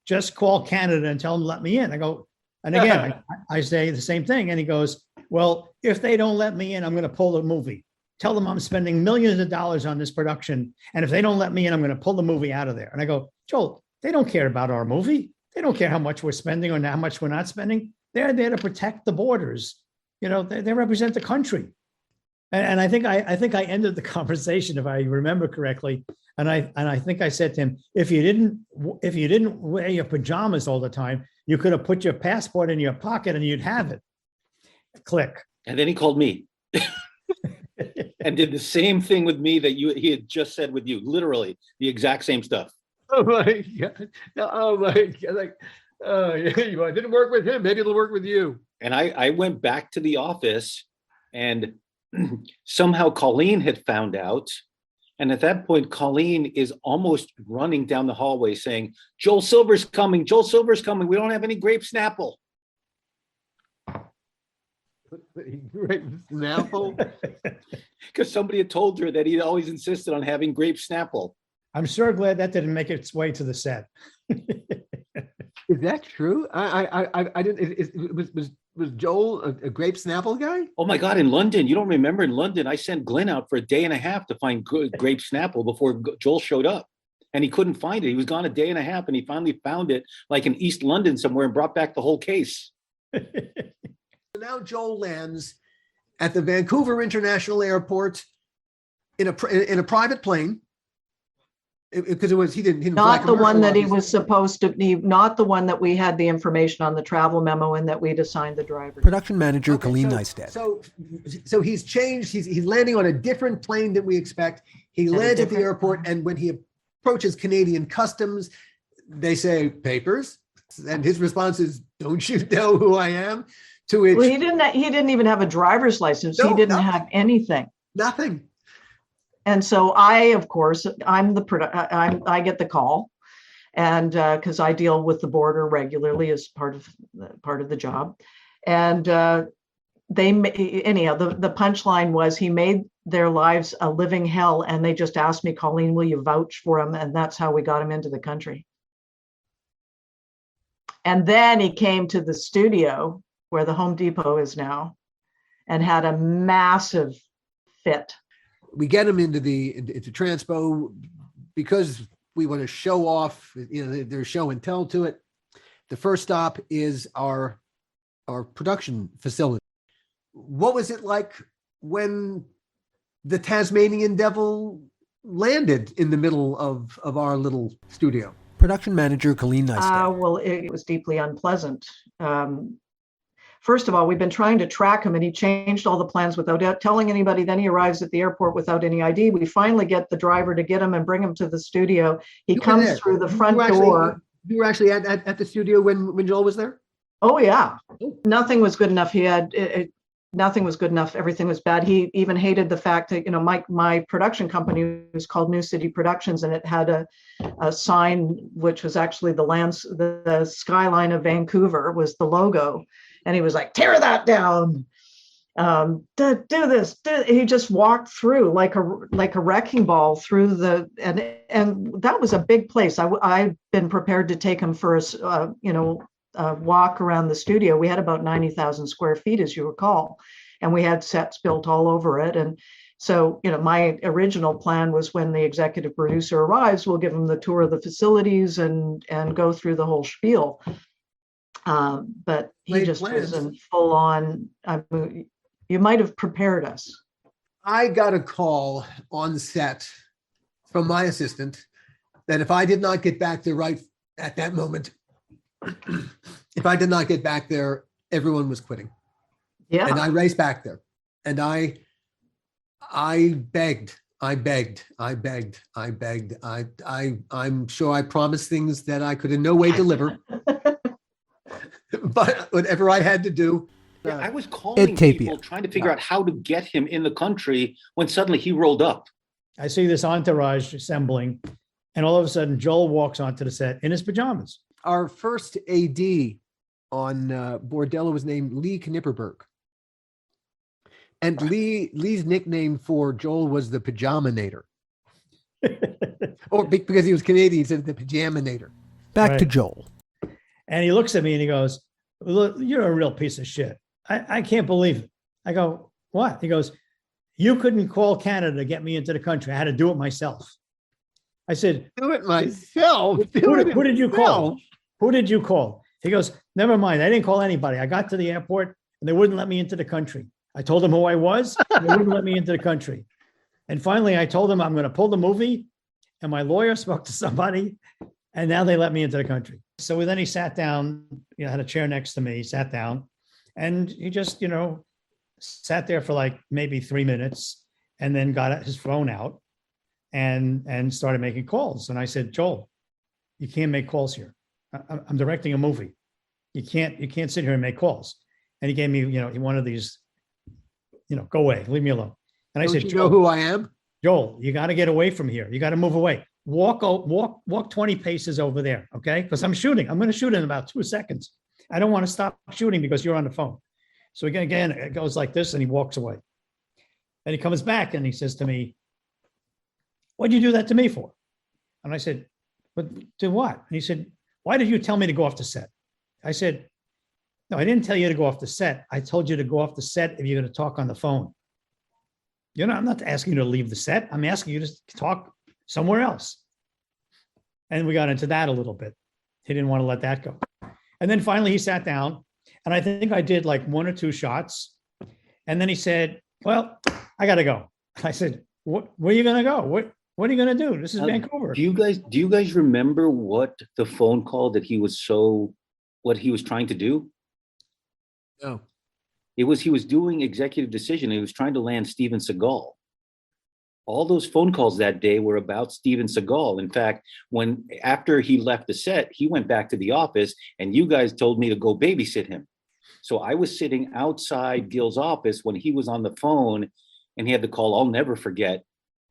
Just call Canada and tell them to let me in. I go, and again, I say the same thing. And he goes, well, if they don't let me in, I'm going to pull the movie. Tell them I'm spending millions of dollars on this production. And if they don't let me in, I'm going to pull the movie out of there. And I go, Joel, they don't care about our movie. They don't care how much we're spending or how much we're not spending. They're there to protect the borders. They represent the country. And I think I ended the conversation, if I remember correctly. And I think I said to him, if you didn't wear your pajamas all the time, you could have put your passport in your pocket and you'd have it. Click. And then he called me and did the same thing with me that he had just said with you, literally the exact same stuff. Oh my God. Oh my God. Like, it didn't work with him. Maybe it'll work with you. And I went back to the office and somehow Colleen had found out. And at that point, Colleen is almost running down the hallway saying, Joel Silver's coming. Joel Silver's coming. We don't have any grape Snapple. Grape Snapple? Because somebody had told her that he'd always insisted on having grape Snapple. I'm sure glad that didn't make its way to the set. Is that true? I didn't. Was Joel a grape Snapple guy? Oh my God! In London, you don't remember? In London, I sent Glenn out for a day and a half to find grape Snapple before Joel showed up, and he couldn't find it. He was gone a day and a half, and he finally found it, like in East London somewhere, and brought back the whole case. Now Joel lands at the Vancouver International Airport in a private plane. Because he didn't not the one that he was supposed to be, not the one that we had the information on the travel memo and that we'd assigned the driver. Production manager Colleen Neistat. So he's changed. He's landing on a different plane than we expect. He lands at the airport, and when he approaches Canadian customs, they say papers, and his response is, "Don't you know who I am?" To which he didn't even have a driver's license. No, he didn't have anything. Nothing. And so I, of course, I get the call, and because I deal with the border regularly as part of the job, and the punchline was he made their lives a living hell, and they just asked me, Colleen, will you vouch for him? And that's how we got him into the country. And then he came to the studio where the Home Depot is now, and had a massive fit. We get him into Transpo because we want to show off, there's show and tell to it. The first stop is our production facility. What was it like when the Tasmanian Devil landed in the middle of our little studio? Production manager Colleen Neistat. Well, it was deeply unpleasant. first of all, we've been trying to track him and he changed all the plans without telling anybody. Then he arrives at the airport without any ID. We finally get the driver to get him and bring him to the studio. He You were comes there. through the You front were actually- door. You were actually at the studio when Joel was there? Oh, yeah. Oh. Nothing was good enough. He had, nothing was good enough. Everything was bad. He even hated the fact that, my production company was called New City Productions, and it had a sign, which was actually the skyline of Vancouver was the logo. And he was like, tear that down. Do this. He just walked through like a wrecking ball through and that was a big place. I've been prepared to take him for a walk around the studio. We had about 90,000 square feet, as you recall, and we had sets built all over it. And so, my original plan was when the executive producer arrives, we'll give him the tour of the facilities and go through the whole spiel. But he Laid just plans. was in full on. You might have prepared us. I got a call on set from my assistant that if I did not get back there right at that moment, if I did not get back there, everyone was quitting. Yeah. And I raced back there, and I begged. I'm sure I promised things that I could in no way deliver. But whatever I had to do. Yeah, I was calling Tapia. people trying to figure out how to get him in the country when suddenly he rolled up. I see this entourage assembling, and all of a sudden Joel walks onto the set in his pajamas. Our first AD on Bordello was named Lee Knipperberg. And Lee's nickname for Joel was the Pajamanator. Or because he was Canadian, he said the Pajamanator. Back to Right. Joel. And he looks at me and he goes, "Look, you're a real piece of shit. I can't believe it." I go, "What?" He goes, "You couldn't call Canada to get me into the country. I had to do it myself." I said, Do it myself. who did you call? Who did you call? He goes, "Never mind. I didn't call anybody. I got to the airport and they wouldn't let me into the country. I told them who I was. And they wouldn't let me into the country. And finally, I told them I'm going to pull the movie. And my lawyer spoke to somebody, and now they let me into the country." So then he sat down, had a chair next to me, he sat down, and he just, sat there for like maybe 3 minutes, and then got his phone out and started making calls. And I said, "Joel, you can't make calls here. I'm directing a movie. You can't sit here and make calls." And he gave me, one of these, "Go away, leave me alone." And I Don't said, you know who I am? Joel, you got to get away from here. You got to move away. Walk 20 paces over there, okay? Because I'm shooting. I'm going to shoot in about 2 seconds. I don't want to stop shooting because you're on the phone. So again, it goes like this, and he walks away. And he comes back and he says to me, "What'd you do that to me for?" And I said, "But do what?" And he said, "Why did you tell me to go off the set?" I said, "No, I didn't tell you to go off the set. I told you to go off the set if you're going to talk on the phone. I'm not asking you to leave the set. I'm asking you to talk somewhere else." And we got into that a little bit. He didn't want to let that go. And then finally he sat down, and I think I did like 1 or 2 shots. And then he said, "Well, I got to go." I said, where are you going to go? What are you going to do? This is Vancouver. Do you guys remember what the phone call that he was trying to do? No. He was doing executive decision. He was trying to land Steven Seagal. All those phone calls that day were about Steven Seagal. In fact, after he left the set, he went back to the office, and you guys told me to go babysit him. So I was sitting outside Gil's office when he was on the phone, and he had the call I'll never forget,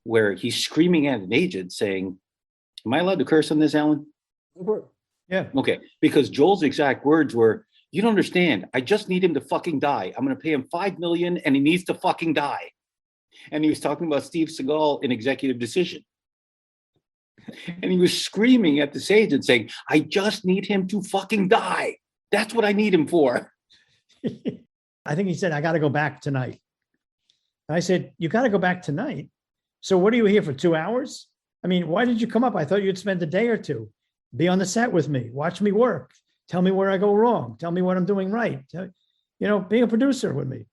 where he's screaming at an agent saying, "Am I allowed to curse on this, Alan?" Yeah. Okay. Because Joel's exact words were, "You don't understand. I just need him to fucking die. I'm going to pay him $5 million and he needs to fucking die." And he was talking about Steve Seagal in Executive Decision. And he was screaming at this agent saying, "I just need him to fucking die. That's what I need him for." I think he said, "I got to go back tonight." And I said, "You got to go back tonight? So what are you here for, 2 hours? I mean, why did you come up? I thought you'd spend a day or two. Be on the set with me. Watch me work. Tell me where I go wrong. Tell me what I'm doing right. Being a producer with me."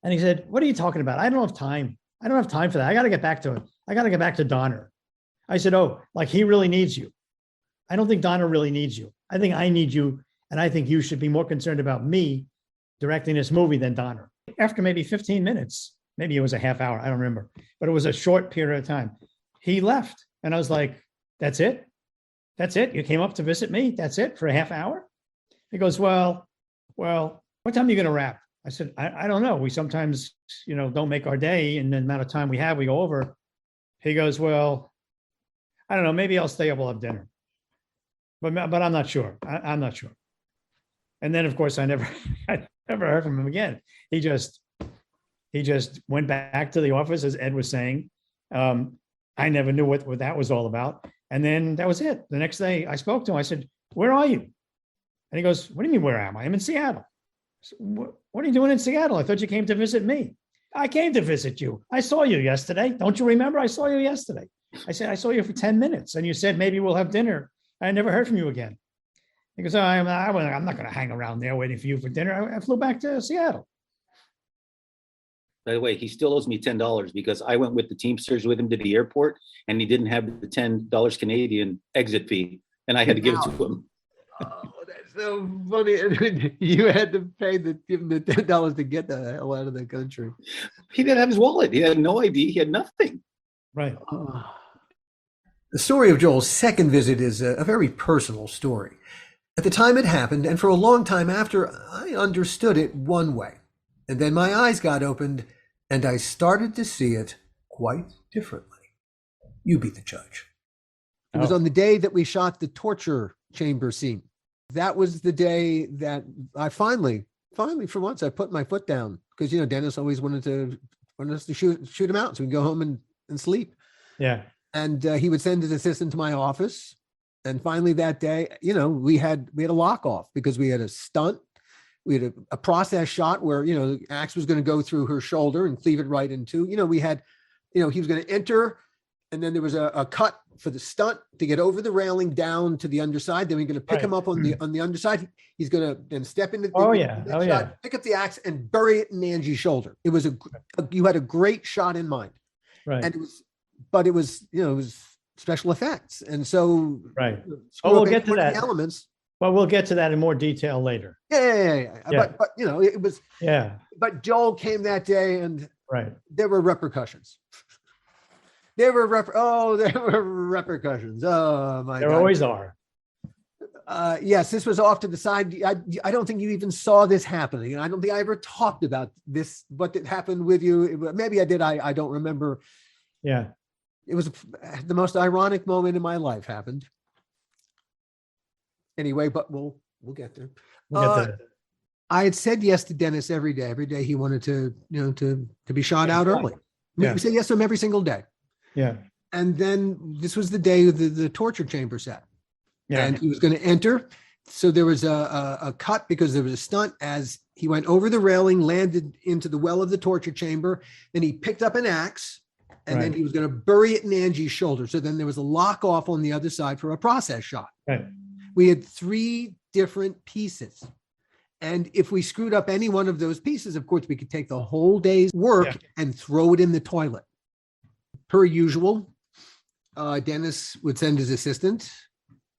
And he said, "What are you talking about? I don't have time. I don't have time for that. I got to get back to it. I got to get back to Donner." I said, "Oh, like he really needs you." I don't think Donner really needs you. I think I need you, And I think you should be more concerned about me directing this movie than Donner. After maybe 15 minutes, maybe it was a half hour, I don't remember, but it was a short period of time. He left. And I was like, that's it? That's it? You came up to visit me? That's it for a half hour? He goes, well, what time are you going to wrap? I said, I don't know. We sometimes, don't make our day in the amount of time we have, we go over. He goes, well, I don't know. Maybe I'll stay up, we'll have dinner. But I'm not sure. I'm not sure. And then, of course, I never heard from him again. He just went back to the office, as Ed was saying. I never knew what that was all about. And then that was it. The next day I spoke to him. I said, where are you? And he goes, what do you mean, where am I? I'm in Seattle. I said, what are you doing in Seattle? I thought you came to visit me. I came to visit you. I saw you yesterday. Don't you remember? I saw you yesterday. I said, I saw you for 10 minutes. And you said, maybe we'll have dinner. I never heard from you again. He goes, I'm not going to hang around there waiting for you for dinner. I flew back to Seattle. By the way, he still owes me $10 because I went with the Teamsters with him to the airport and he didn't have the $10 Canadian exit fee, and I had to give it to him. Oh, that's so funny. You had to give him the $10 to get the hell out of the country. He didn't have his wallet. He had no ID. He had nothing. Right. The story of Joel's second visit is a very personal story. At the time it happened, and for a long time after, I understood it one way. And then my eyes got opened, and I started to see it quite differently. You be the judge. It was on the day that we shot the torture chamber scene. That was the day that I finally, for once, I put my foot down, because, Dennis always wanted us to shoot him out so we can go home and sleep. Yeah. And he would send his assistant to my office. And finally that day, we had a lock off because we had a stunt. We had a process shot where, the axe was going to go through her shoulder and cleave it right in two. We had, he was going to enter, and then there was a cut for the stunt to get over the railing down to the underside. Then we're going to pick him up on the underside. He's going to then step into pick up the axe and bury it in Angie's shoulder. It was you had a great shot in mind. Right. And it was special effects. And so, right. We'll get to that. Elements. Well, we'll get to that in more detail later. Yeah. But it was. Yeah. But Joel came that day, and right. There were repercussions. There were repercussions. Oh my God. There always are. Yes, this was off to the side. I don't think you even saw this happening, and I don't think I ever talked about this. What did happen with you? Maybe I did. I don't remember. Yeah. It was the most ironic moment in my life happened. Anyway, but we'll get there. I had said yes to Dennis every day. Every day he wanted to be shot out early. Yeah. We said yes to him every single day. Yeah. And then this was the day the torture chamber set. Yeah. And he was going to enter. So there was a cut because there was a stunt as he went over the railing, landed into the well of the torture chamber. Then he picked up an axe, and then he was going to bury it in Angie's shoulder. So then there was a lock off on the other side for a process shot. Right. We had 3 different pieces. And if we screwed up any one of those pieces, of course, we could take the whole day's work and throw it in the toilet. Per usual, Dennis would send his assistant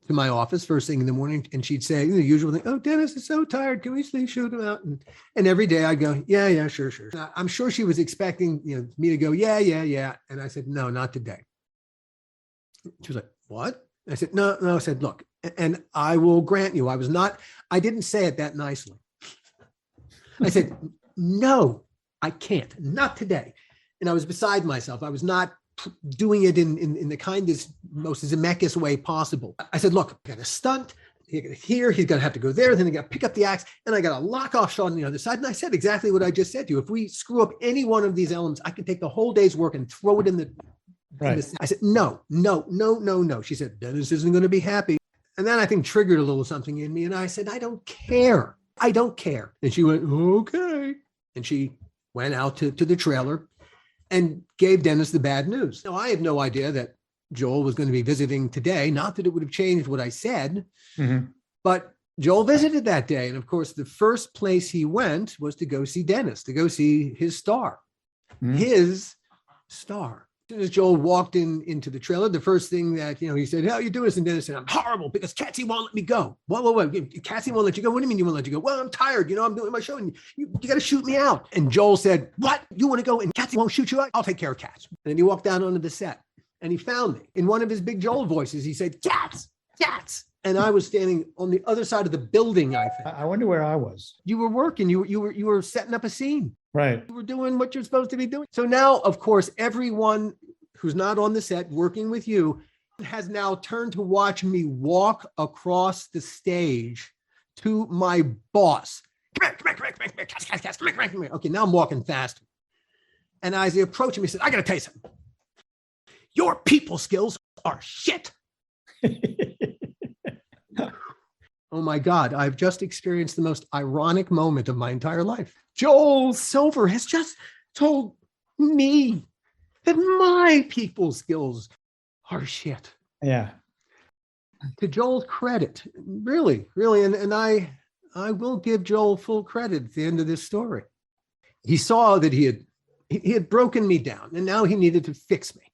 to my office first thing in the morning, and she'd say the usual thing, "Oh, Dennis is so tired. Can we please shoot him out?" And every day I'd go, yeah, sure. I'm sure she was expecting me to go, yeah. And I said, no, not today. She was like, what? I said, no. I said, look, and I will grant you, I didn't say it that nicely. I said, no, I can't, not today. And I was beside myself. I was not doing it in the kindest, most Zemeckis way possible. I said, look, I got a stunt here. He's going to have to go there. Then I got to pick up the axe, and I got a lock off shot on the other side. And I said exactly what I just said to you. If we screw up any one of these elements, I can take the whole day's work and throw it in the. Right. I said, no. She said, Dennis isn't going to be happy. And then I think triggered a little something in me. And I said, I don't care. And she went, okay. And she went out to the trailer and gave Dennis the bad news. Now, I had no idea that Joel was going to be visiting today. Not that it would have changed what I said, but Joel visited that day. And of course, the first place he went was to go see Dennis, to go see his star. His star. As soon as Joel walked into the trailer, the first thing that, he said, how you doing this? And Dennis said, I'm horrible because Cassie won't let me go. Whoa. Cassie won't let you go. What do you mean you won't let you go? Well, I'm tired. I'm doing my show and you got to shoot me out. And Joel said, what? You want to go and Cassie won't shoot you out? I'll take care of Cass. And then he walked down onto the set and he found me. In one of his big Joel voices, he said, Cats. And I was standing on the other side of the building, I think. I wonder where I was. You were working. You were setting up a scene. Right. You were doing what you're supposed to be doing. So now, of course, everyone who's not on the set working with you has now turned to watch me walk across the stage to my boss. Come here. Cass, come here. Okay, now I'm walking faster. And as I approach him, he said, I got to tell you something. Your people skills are shit. Oh my God, I've just experienced the most ironic moment of my entire life. Joel Silver has just told me that my people skills are shit. Yeah. To Joel's credit, really, and I will give Joel full credit at the end of this story. He saw that he had broken me down and now he needed to fix me.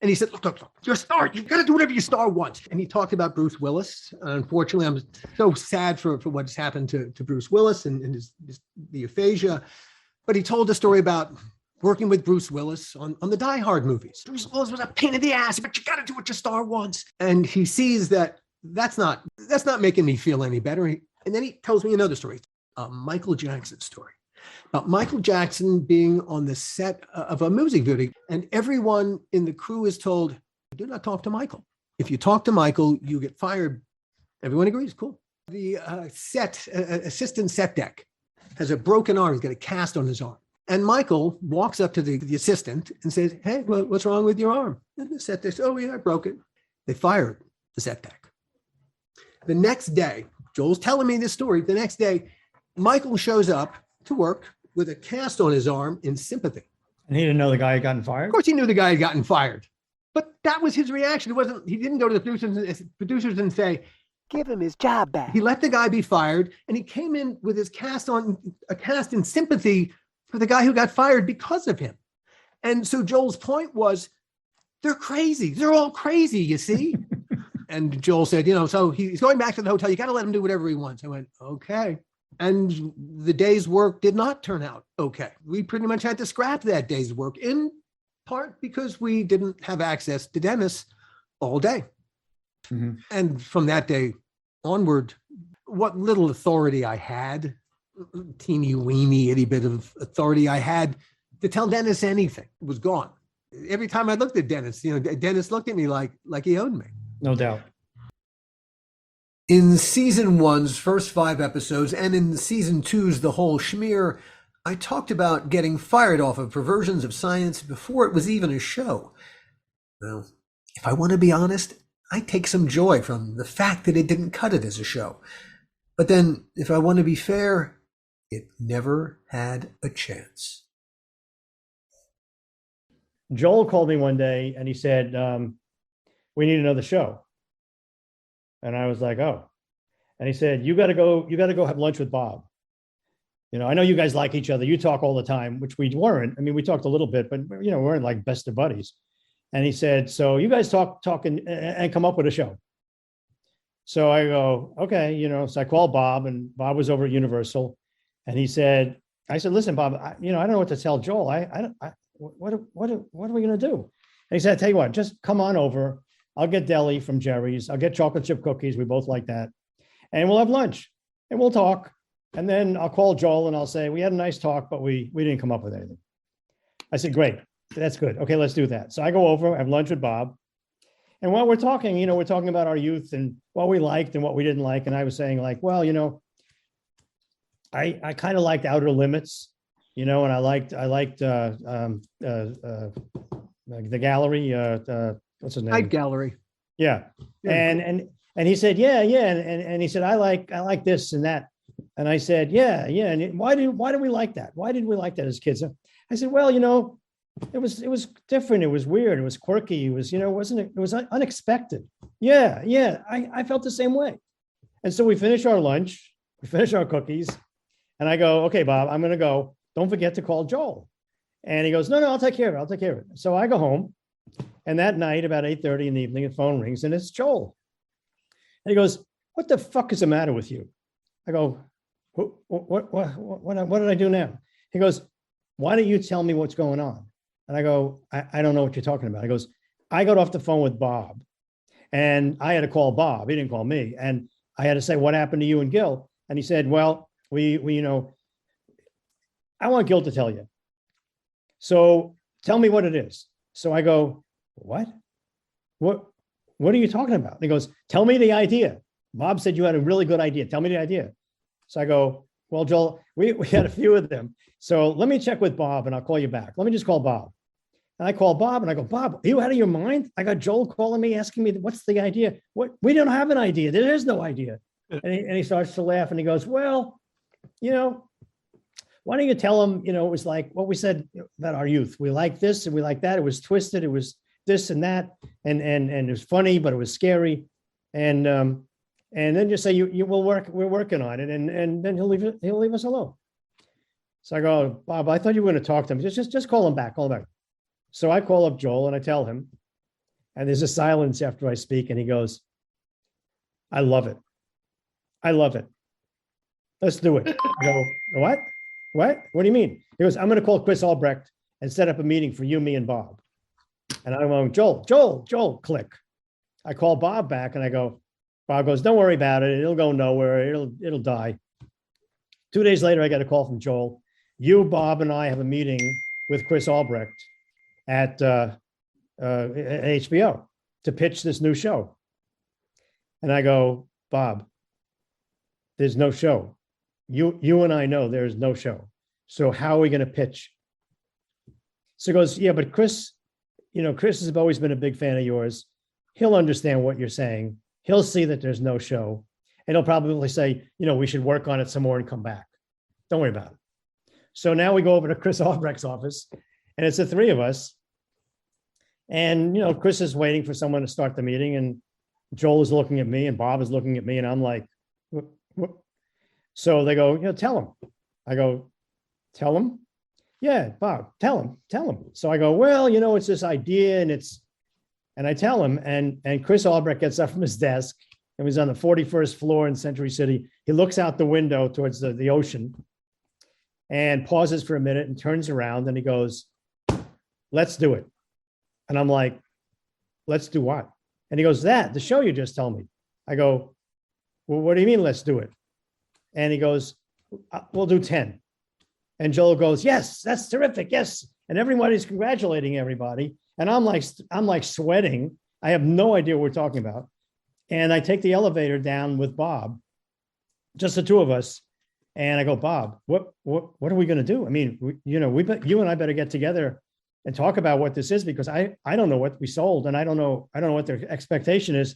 And he said, look, you're a star. You've got to do whatever your star wants. And he talked about Bruce Willis. Unfortunately, I'm so sad for what's happened to Bruce Willis and the aphasia. But he told a story about working with Bruce Willis on the Die Hard movies. Bruce Willis was a pain in the ass, but you got to do what your star wants. And he sees that that's not making me feel any better. And then he tells me another story, a Michael Jackson story. About Michael Jackson being on the set of a music video, and everyone in the crew is told, do not talk to Michael. If you talk to Michael, you get fired. Everyone agrees, cool. The assistant set deck has a broken arm. He's got a cast on his arm. And Michael walks up to the assistant and says, hey, what's wrong with your arm? And the set deck says, oh yeah, I broke it. They fired the set deck. The next day, Joel's telling me this story. The next day, Michael shows up to work with a cast on his arm in sympathy. And he didn't know the guy had gotten fired? Of course he knew the guy had gotten fired. But that was his reaction. He didn't go to the producers and say, give him his job back. He let the guy be fired and he came in with his cast in sympathy for the guy who got fired because of him. And so Joel's point was, they're crazy. They're all crazy, you see? And Joel said, so he's going back to the hotel. You got to let him do whatever he wants. I went, okay. And the day's work did not turn out okay. We pretty much had to scrap that day's work, in part because we didn't have access to Dennis all day. Mm-hmm. And from that day onward, what little authority I had, teeny weeny itty bit of authority I had to tell Dennis anything, was gone. Every time I looked at Dennis, Dennis looked at me like he owned me. No doubt. In season 1's first 5 episodes and in season 2's The Whole Schmear, I talked about getting fired off of Perversions of Science before it was even a show. Well, if I want to be honest, I take some joy from the fact that it didn't cut it as a show. But then, if I want to be fair, it never had a chance. Joel called me one day and he said, we need another show. And I was like, oh. And he said, you got to go have lunch with Bob. I know you guys like each other. You talk all the time, which we weren't. I mean, we talked a little bit, but we weren't like best of buddies. And he said, so you guys talk and come up with a show. So I go, okay, so I called Bob, and Bob was over at Universal. And I said, listen, Bob, I don't know what to tell Joel. What are we going to do? And he said, tell you what, just come on over. I'll get deli from Jerry's. I'll get chocolate chip cookies. We both like that. And we'll have lunch and we'll talk. And then I'll call Joel and I'll say, we had a nice talk, but we didn't come up with anything. I said, great. That's good. Okay, let's do that. So I go over, have lunch with Bob. And while we're talking, we're talking about our youth and what we liked and what we didn't like. And I was saying like, well, I kind of liked Outer Limits, and I liked the gallery, what's his name? Night Gallery. Yeah. And he said, yeah. And he said, I like this and that. And I said, yeah. And why do we like that? Why did we like that as kids? I said, well, it was different. It was weird. It was quirky. It was, it was unexpected. Yeah. I felt the same way. And so we finish our lunch, we finish our cookies, and I go, okay, Bob, I'm going to go. Don't forget to call Joel. And he goes, no, I'll take care of it. So I go home And that night, about 8:30 in the evening, the phone rings and it's Joel. And he goes, "What the fuck is the matter with you?" I go, what did I do now? He goes, "Why don't you tell me what's going on?" And I go, I don't know what you're talking about. He goes, "I got off the phone with Bob and I had to call Bob. He didn't call me. And I had to say, what happened to you and Gil?" And he said, "Well, we I want Gil to tell you. So tell me what it is." So I go, "What? What are you talking about?" And he goes, "Tell me the idea. Bob said you had a really good idea. Tell me the idea." So I go, "Well, Joel, we had a few of them. So let me check with Bob and I'll call you back. Let me just call Bob." And I call Bob and I go, "Bob, are you out of your mind? I got Joel calling me, asking me, what's the idea? What? We don't have an idea. There is no idea." And he starts to laugh and he goes, "Well, why don't you tell him, it was like what we said about our youth. We like this and we like that. It was twisted. It was this and that. And it was funny, but it was scary. And then just say you will work. We're working on it. And then he'll leave us alone." So I go, "Bob, I thought you were going to talk to him. Just call him back. Call him back." So I call up Joel and I tell him, and there's a silence after I speak. And he goes, "I love it. I love it. Let's do it." I go, "What? What? What do you mean?" He goes, "I'm going to call Chris Albrecht and set up a meeting for you, me, and Bob." And I'm going, Joel, click. I call Bob back and I go, Bob goes, "Don't worry about it. It'll go nowhere. It'll die." 2 days later, I get a call from Joel. "You, Bob, and I have a meeting with Chris Albrecht at HBO to pitch this new show." And I go, "Bob, there's no show. You and I know there's no show. So how are we going to pitch?" So he goes, "Yeah, but Chris, Chris has always been a big fan of yours. He'll understand what you're saying. He'll see that there's no show. And he'll probably say, we should work on it some more and come back. Don't worry about it." So now we go over to Chris Albrecht's office and it's the three of us. And, Chris is waiting for someone to start the meeting and Joel is looking at me and Bob is looking at me and I'm like, what? So they go, "Tell him." I go, "Tell him?" "Yeah, Bob, tell him. So I go, "Well, it's this idea and I tell him and Chris Albrecht gets up from his desk and he's on the 41st floor in Century City. He looks out the window towards the ocean and pauses for a minute and turns around and he goes, "Let's do it." And I'm like, "Let's do what?" And he goes, "The show you just told me." I go, "Well, what do you mean, let's do it?" And he goes, "We'll do 10. And Joel goes, "Yes, that's terrific. Yes." And everybody's congratulating everybody. And I'm like sweating. I have no idea what we're talking about. And I take the elevator down with Bob, just the two of us. And I go, "Bob, what are we going to do? I mean, you and I better get together and talk about what this is because I don't know what we sold and I don't know what their expectation is."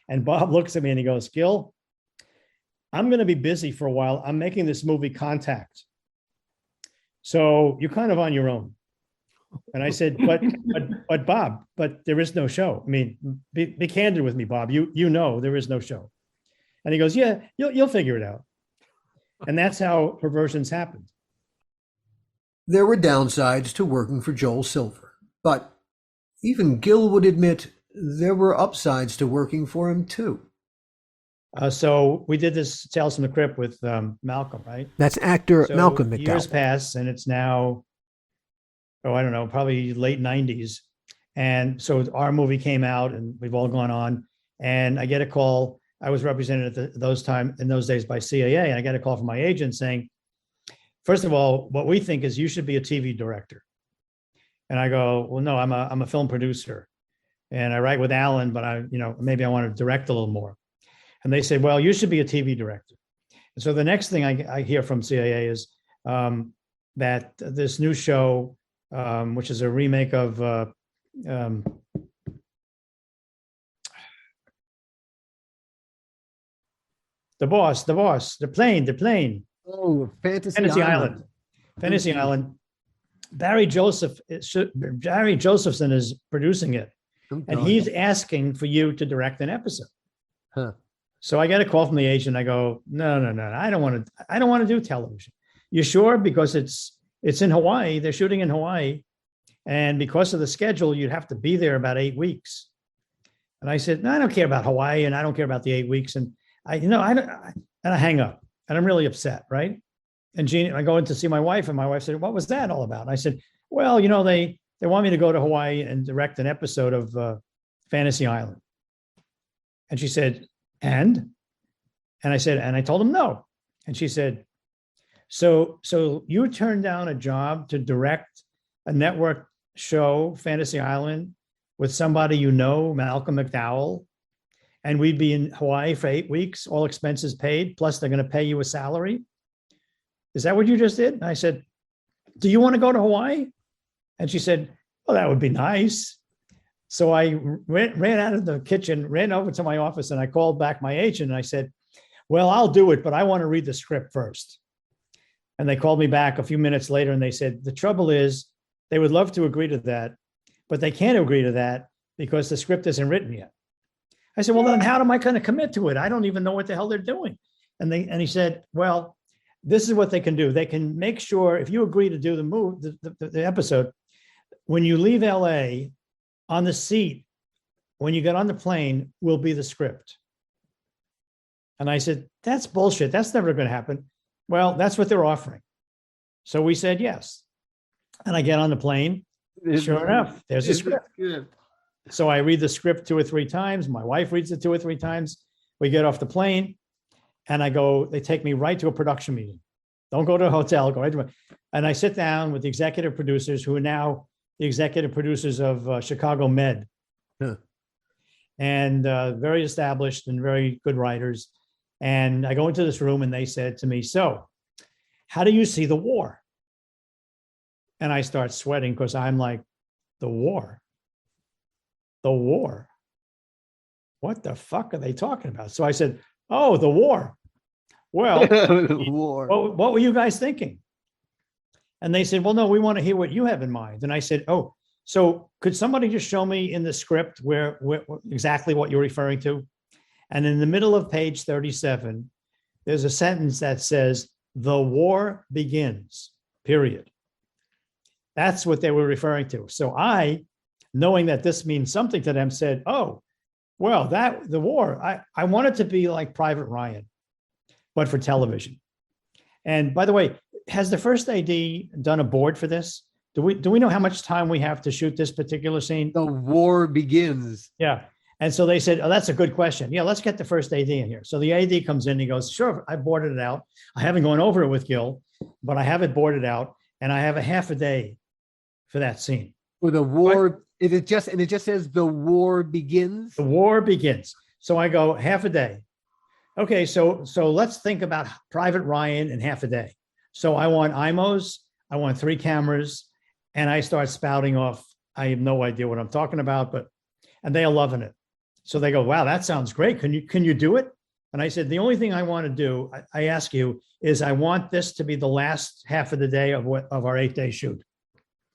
And Bob looks at me and he goes, "Gil, I'm going to be busy for a while. I'm making this movie Contact. So you're kind of on your own." And I said, but Bob, there is no show. I mean, be candid with me, Bob. There is no show." And he goes, "Yeah, you'll figure it out." And that's how perversions happened. There were downsides to working for Joel Silver, but even Gil would admit there were upsides to working for him too. So we did this Tales from the Crypt with Malcolm, right? That's actor So Malcolm McDowell. Years pass and it's now, I don't know, probably late 90s. And so our movie came out and we've all gone on and I get a call. I was represented in those days by CAA and I get a call from my agent saying, "First of all, what we think is you should be a TV director." And I go, "Well, no, I'm a film producer and I write with Alan, but maybe I want to direct a little more." And they said, "Well, you should be a TV director." And so the next thing I hear from CAA is that this new show, which is a remake of The Boss, the plane. Oh, Fantasy Island. Fantasy Island. Barry Josephson is producing it. And he's asking for you to direct an episode. Huh. So I get a call from the agent. I go, no, I don't want to do television. You sure? Because it's in Hawaii. They're shooting in Hawaii. And because of the schedule, you'd have to be there about 8 weeks. And I said, no, I don't care about Hawaii, and I don't care about the 8 weeks. And I hang up, and I'm really upset, right? And I go in to see my wife, and my wife said, what was that all about? And I said, well, they want me to go to Hawaii and direct an episode of Fantasy Island. And she said, and I said, and I told him no. And she said, so you turned down a job to direct a network show, Fantasy Island, with somebody Malcolm McDowell, and we'd be in Hawaii for 8 weeks, all expenses paid, plus they're going to pay you a salary. Is that what you just did? And I said, do you want to go to Hawaii? And she said, well, that would be nice. So I ran out of the kitchen, ran over to my office, and I called back my agent, and I said, well, I'll do it, but I want to read the script first. And they called me back a few minutes later, and they said, the trouble is they would love to agree to that, but they can't agree to that because the script isn't written yet. I said, well, then how am I going to commit to it? I don't even know what the hell they're doing. And he said, well, this is what they can do. They can make sure if you agree to do the episode, when you leave LA, on the seat, when you get on the plane, will be the script. And I said, that's bullshit. That's never going to happen. Well, that's what they're offering. So we said yes. And I get on the plane. Sure enough, there's a script. So I read the script 2 or 3 times. My wife reads it 2 or 3 times. We get off the plane, and they take me right to a production meeting. Don't go to a hotel, go right to and I sit down with the executive producers, who are now the executive producers of Chicago Med. Huh. And very established and very good writers. And I go into this room, and they said to me, so how do you see the war? And I start sweating because I'm like, the war? What the fuck are they talking about? So I said, oh, the war. Well, War. what were you guys thinking? And they said, well, no, we want to hear what you have in mind. And I said, oh, so could somebody just show me in the script where exactly what you're referring to? And in the middle of page 37, there's a sentence that says, the war begins, period. That's what they were referring to. So I, knowing that this means something to them, said, oh, well, the war, I want it to be like Private Ryan, but for television. And by the way, has the first AD done a board for this? Do we know how much time we have to shoot this particular scene? The war begins. Yeah. And so they said, oh, that's a good question. Yeah, let's get the first AD in here. So the AD comes in, he goes, sure, I boarded it out. I haven't gone over it with Gil, but I have it boarded out, and I have a half a day for that scene. For the war, it just says the war begins. The war begins. So I go, half a day. Okay, so let's think about Private Ryan in half a day. So I want IMOs, I want 3 cameras, and I start spouting off. I have no idea what I'm talking about, and they are loving it. So they go, wow, that sounds great. Can you do it? And I said, the only thing I want to do, I ask you, is I want this to be the last half of the day of our 8-day shoot.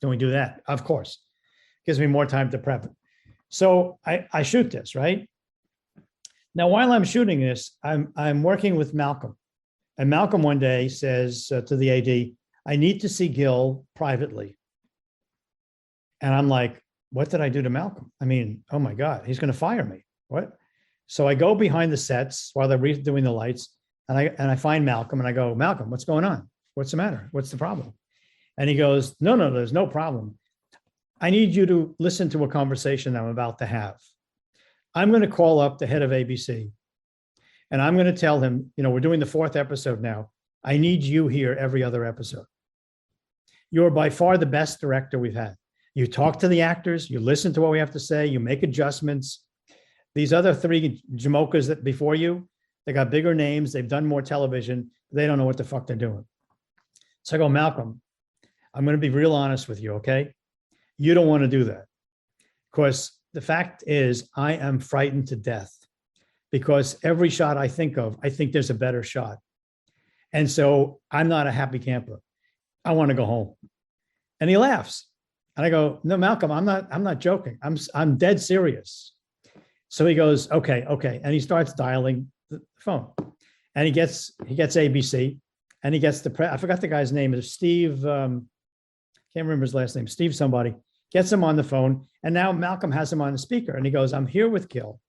Can we do that? Of course. Gives me more time to prep it. So I shoot this, right? Now, while I'm shooting this, I'm working with Malcolm. And Malcolm one day says to the AD, I need to see Gil privately. And I'm like, what did I do to Malcolm? I mean, oh my God, he's going to fire me. What? So I go behind the sets while they're redoing the lights, and I find Malcolm, and I go, Malcolm, what's going on? What's the matter? What's the problem? And he goes, no, there's no problem. I need you to listen to a conversation I'm about to have. I'm going to call up the head of ABC, and I'm going to tell him, we're doing the 4th episode now. I need you here every other episode. You're by far the best director we've had. You talk to the actors, you listen to what we have to say, you make adjustments. These other 3 Jamokas that before you, they got bigger names, they've done more television, they don't know what the fuck they're doing. So I go, Malcolm, I'm going to be real honest with you, okay? You don't want to do that. Because the fact is, I am frightened to death, because every shot I think of, I think there's a better shot. And so I'm not a happy camper. I want to go home. And he laughs. And I go, no, Malcolm, I'm not joking. I'm dead serious. So he goes, okay. And he starts dialing the phone, and he gets ABC, and he gets I forgot the guy's name. It's Steve. Can't remember his last name. Steve somebody. gets him on the phone. And now Malcolm has him on the speaker and he goes, I'm here with Gil.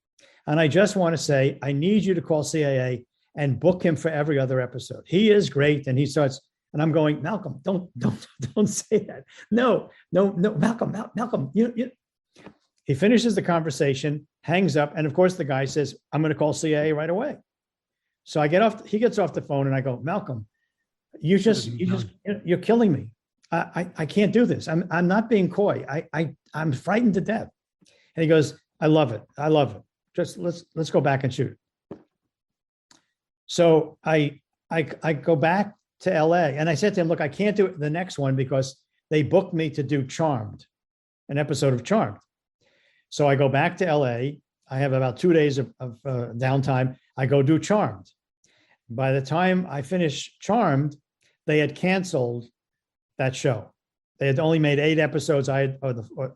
And I just want to say, I need you to call CAA and book him for every other episode. He is great. And he starts, and I'm going, Malcolm, don't say that. No, Malcolm. He finishes the conversation, hangs up. And of course the guy says, I'm going to call CAA right away. So he gets off the phone and I go, Malcolm, you're killing me. I can't do this. I'm not being coy. I'm frightened to death. And he goes, I love it. Just let's go back and shoot. So I go back to LA and I said to him, look, I can't do the next one because they booked me to do Charmed, an episode of Charmed. So I go back to LA. I have about 2 days of downtime. I go do Charmed. By the time I finish Charmed, they had canceled that show. They had only made 8 episodes. I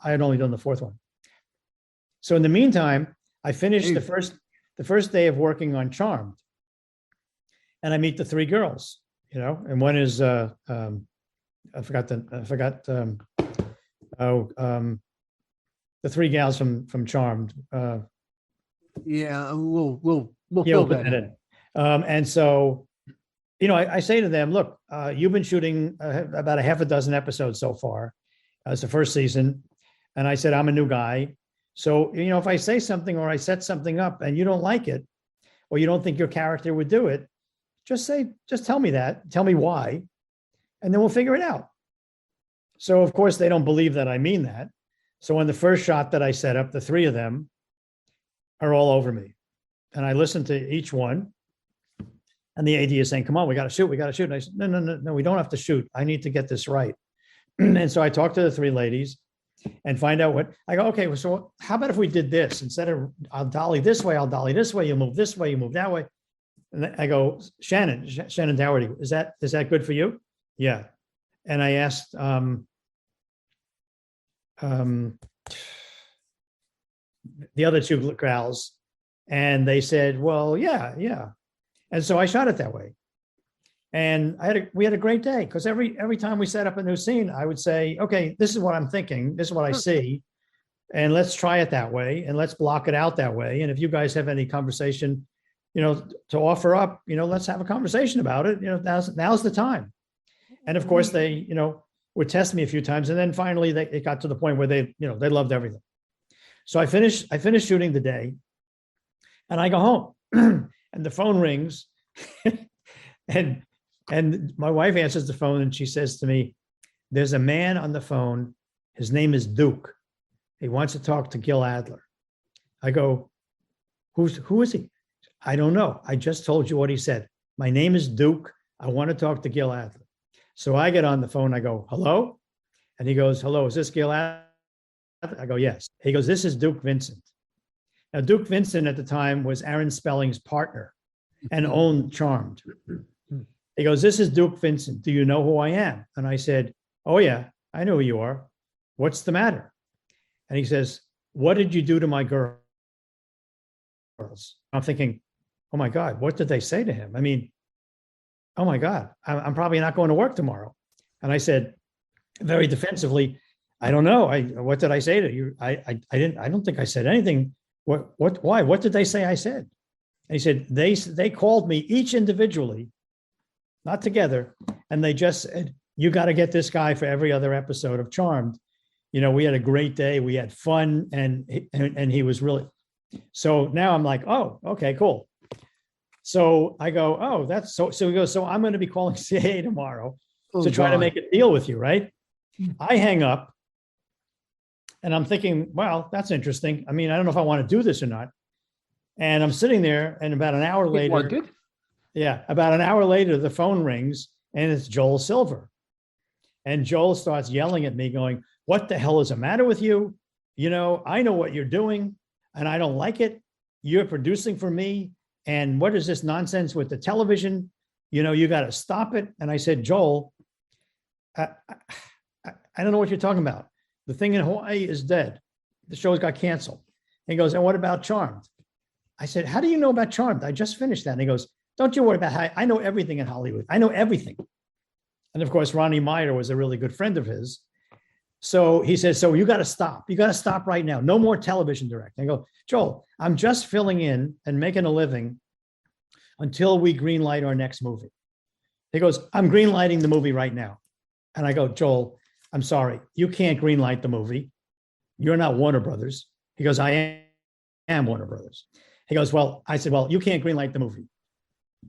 had only done the 4th one. So in the meantime, I finished the first day of working on Charmed, and I meet the 3 girls. And one is I forgot the 3 gals from Charmed. Yeah, we'll fill that in. And so, I say to them, look, you've been shooting about a half a dozen episodes so far. It's the first season. And I said, I'm a new guy. So, if I say something or I set something up and you don't like it, or you don't think your character would do it, just tell me that, tell me why, and then we'll figure it out. So of course they don't believe that I mean that. So on the first shot that I set up, the 3 of them are all over me. And I listen to each one. And the AD is saying, come on, we got to shoot. And I said, no, we don't have to shoot. I need to get this right. And so I talked to the 3 ladies and find out I go, okay, so how about if we did this? Instead of I'll dolly this way, you move this way, you move that way. And I go, Shannon Dougherty, is that good for you? Yeah. And I asked the other 2 gals, and they said, well, yeah. And so I shot it that way. And we had a great day because every time we set up a new scene, I would say, okay, this is what I'm thinking. This is what I see. And let's try it that way. And let's block it out that way. And if you guys have any conversation, to offer up, let's have a conversation about it. Now's the time. And of course they, would test me a few times. And then finally it got to the point where they loved everything. So I finished shooting the day and I go home and the phone rings and my wife answers the phone and she says to me, there's a man on the phone. His name is Duke. He wants to talk to Gil Adler. I go, who is he? I don't know. I just told you what he said. My name is Duke. I want to talk to Gil Adler. So I get on the phone. I go, hello? And he goes, hello, is this Gil Adler? I go, yes. He goes, this is Duke Vincent. Now, Duke Vincent at the time was Aaron Spelling's partner and owned Charmed. He goes, this is Duke Vincent. Do you know who I am? And I said, oh, yeah, I know who you are. What's the matter? And he says, what did you do to my girls? I'm thinking, oh my God, what did they say to him? I mean, oh my God, I'm probably not going to work tomorrow. And I said, very defensively, I don't know. What did I say to you? I don't think I said anything. Why? What did they say I said? And he said, they called me each individually, not together. And they just said, you got to get this guy for every other episode of Charmed. We had a great day. We had fun. And he was really, so now I'm like, oh, okay, cool. So I go, oh, that's so he goes, so I'm going to be calling CAA tomorrow to try to make a deal with you, right? I hang up and I'm thinking, well, that's interesting. I mean, I don't know if I want to do this or not. And I'm sitting there and about an hour later, the phone rings and it's Joel Silver. And Joel starts yelling at me going, what the hell is the matter with you? I know what you're doing and I don't like it. You're producing for me. And what is this nonsense with the television? You got to stop it. And I said, Joel, I don't know what you're talking about. The thing in Hawaii is dead. The show's got canceled. And he goes, and what about Charmed? I said, how do you know about Charmed? I just finished that. And he goes, don't you worry about how I know everything in Hollywood. I know everything. And of course, Ronnie Meyer was a really good friend of his. So he says, so you got to stop. You got to stop right now. No more television direct. I go, Joel, I'm just filling in and making a living until we green light our next movie. He goes, I'm green lighting the movie right now. And I go, Joel, I'm sorry. You can't green light the movie. You're not Warner Brothers. He goes, I am Warner Brothers. He goes, well, I said, well, you can't green light the movie.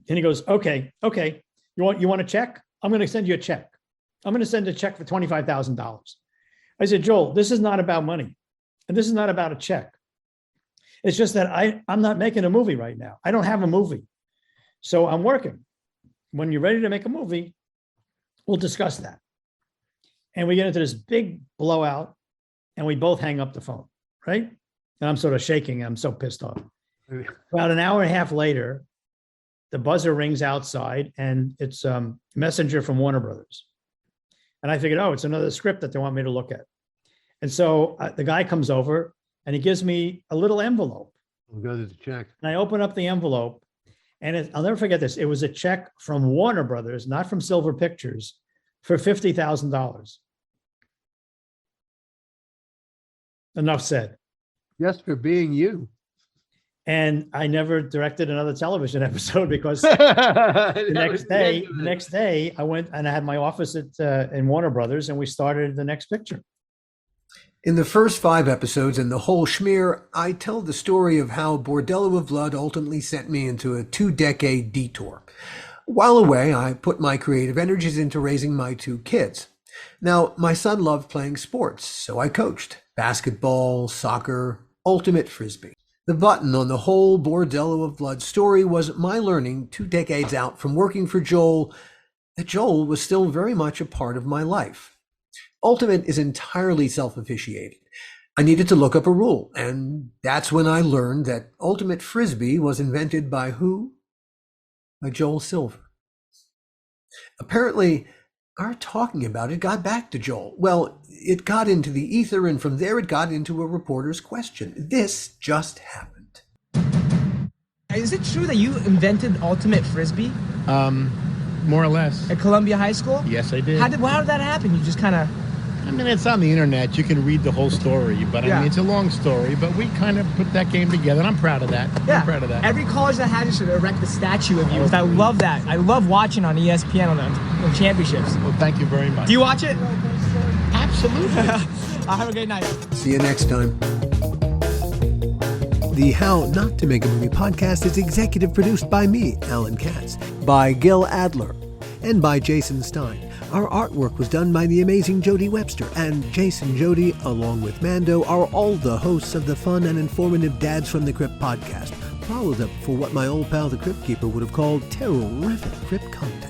And he goes, okay. You want a check? I'm going to send you a check. I'm going to send a check for $25,000. I said, Joel, this is not about money. And this is not about a check. It's just that I'm not making a movie right now. I don't have a movie. So I'm working. When you're ready to make a movie, we'll discuss that. And we get into this big blowout and we both hang up the phone, right? And I'm sort of shaking. I'm so pissed off. About an hour and a half later, the buzzer rings outside and it's a messenger from Warner Brothers. And I figured, oh, it's another script that they want me to look at. And so the guy comes over and he gives me a little envelope. We'll go to the check. And I open up the envelope and I'll never forget this. It was a check from Warner Brothers, not from Silver Pictures, for $50,000. Enough said. Just for being you. And I never directed another television episode because the next day I went and I had my office in Warner Brothers and we started the next picture. In the first 5 episodes and the whole schmear, I tell the story of how Bordello of Blood ultimately sent me into a 2-decade detour. While away, I put my creative energies into raising my 2 kids. Now, my son loved playing sports, so I coached basketball, soccer, ultimate frisbee. The button on the whole Bordello of Blood story was my learning 2 decades out from working for Joel that Joel was still very much a part of my life. Ultimate is entirely self-officiated. I needed to look up a rule, and that's when I learned that ultimate frisbee was invented by who? By Joel Silver. Apparently, our talking about it got back to Joel. Well, it got into the ether, and from there it got into a reporter's question. This just happened. Is it true that you invented ultimate frisbee? More or less. At Columbia High School? Yes, I did. How did that happen? You just kind of... I mean, it's on the internet. You can read the whole story, but I mean, it's a long story, but we kind of put that game together, and I'm proud of that. Yeah. I'm proud of that. Every college that has it should erect a statue of you. I love that. I love watching on ESPN on the championships. Well, thank you very much. Do you watch it? Absolutely. Have a great night. See you next time. The How Not to Make a Movie podcast is executive produced by me, Alan Katz, by Gil Adler, and by Jason Stein. Our artwork was done by the amazing Jody Webster, and Jason Jody, along with Mando, are all the hosts of the fun and informative Dads from the Crypt podcast, followed up for what my old pal the Crypt Keeper would have called terrific Crypt content.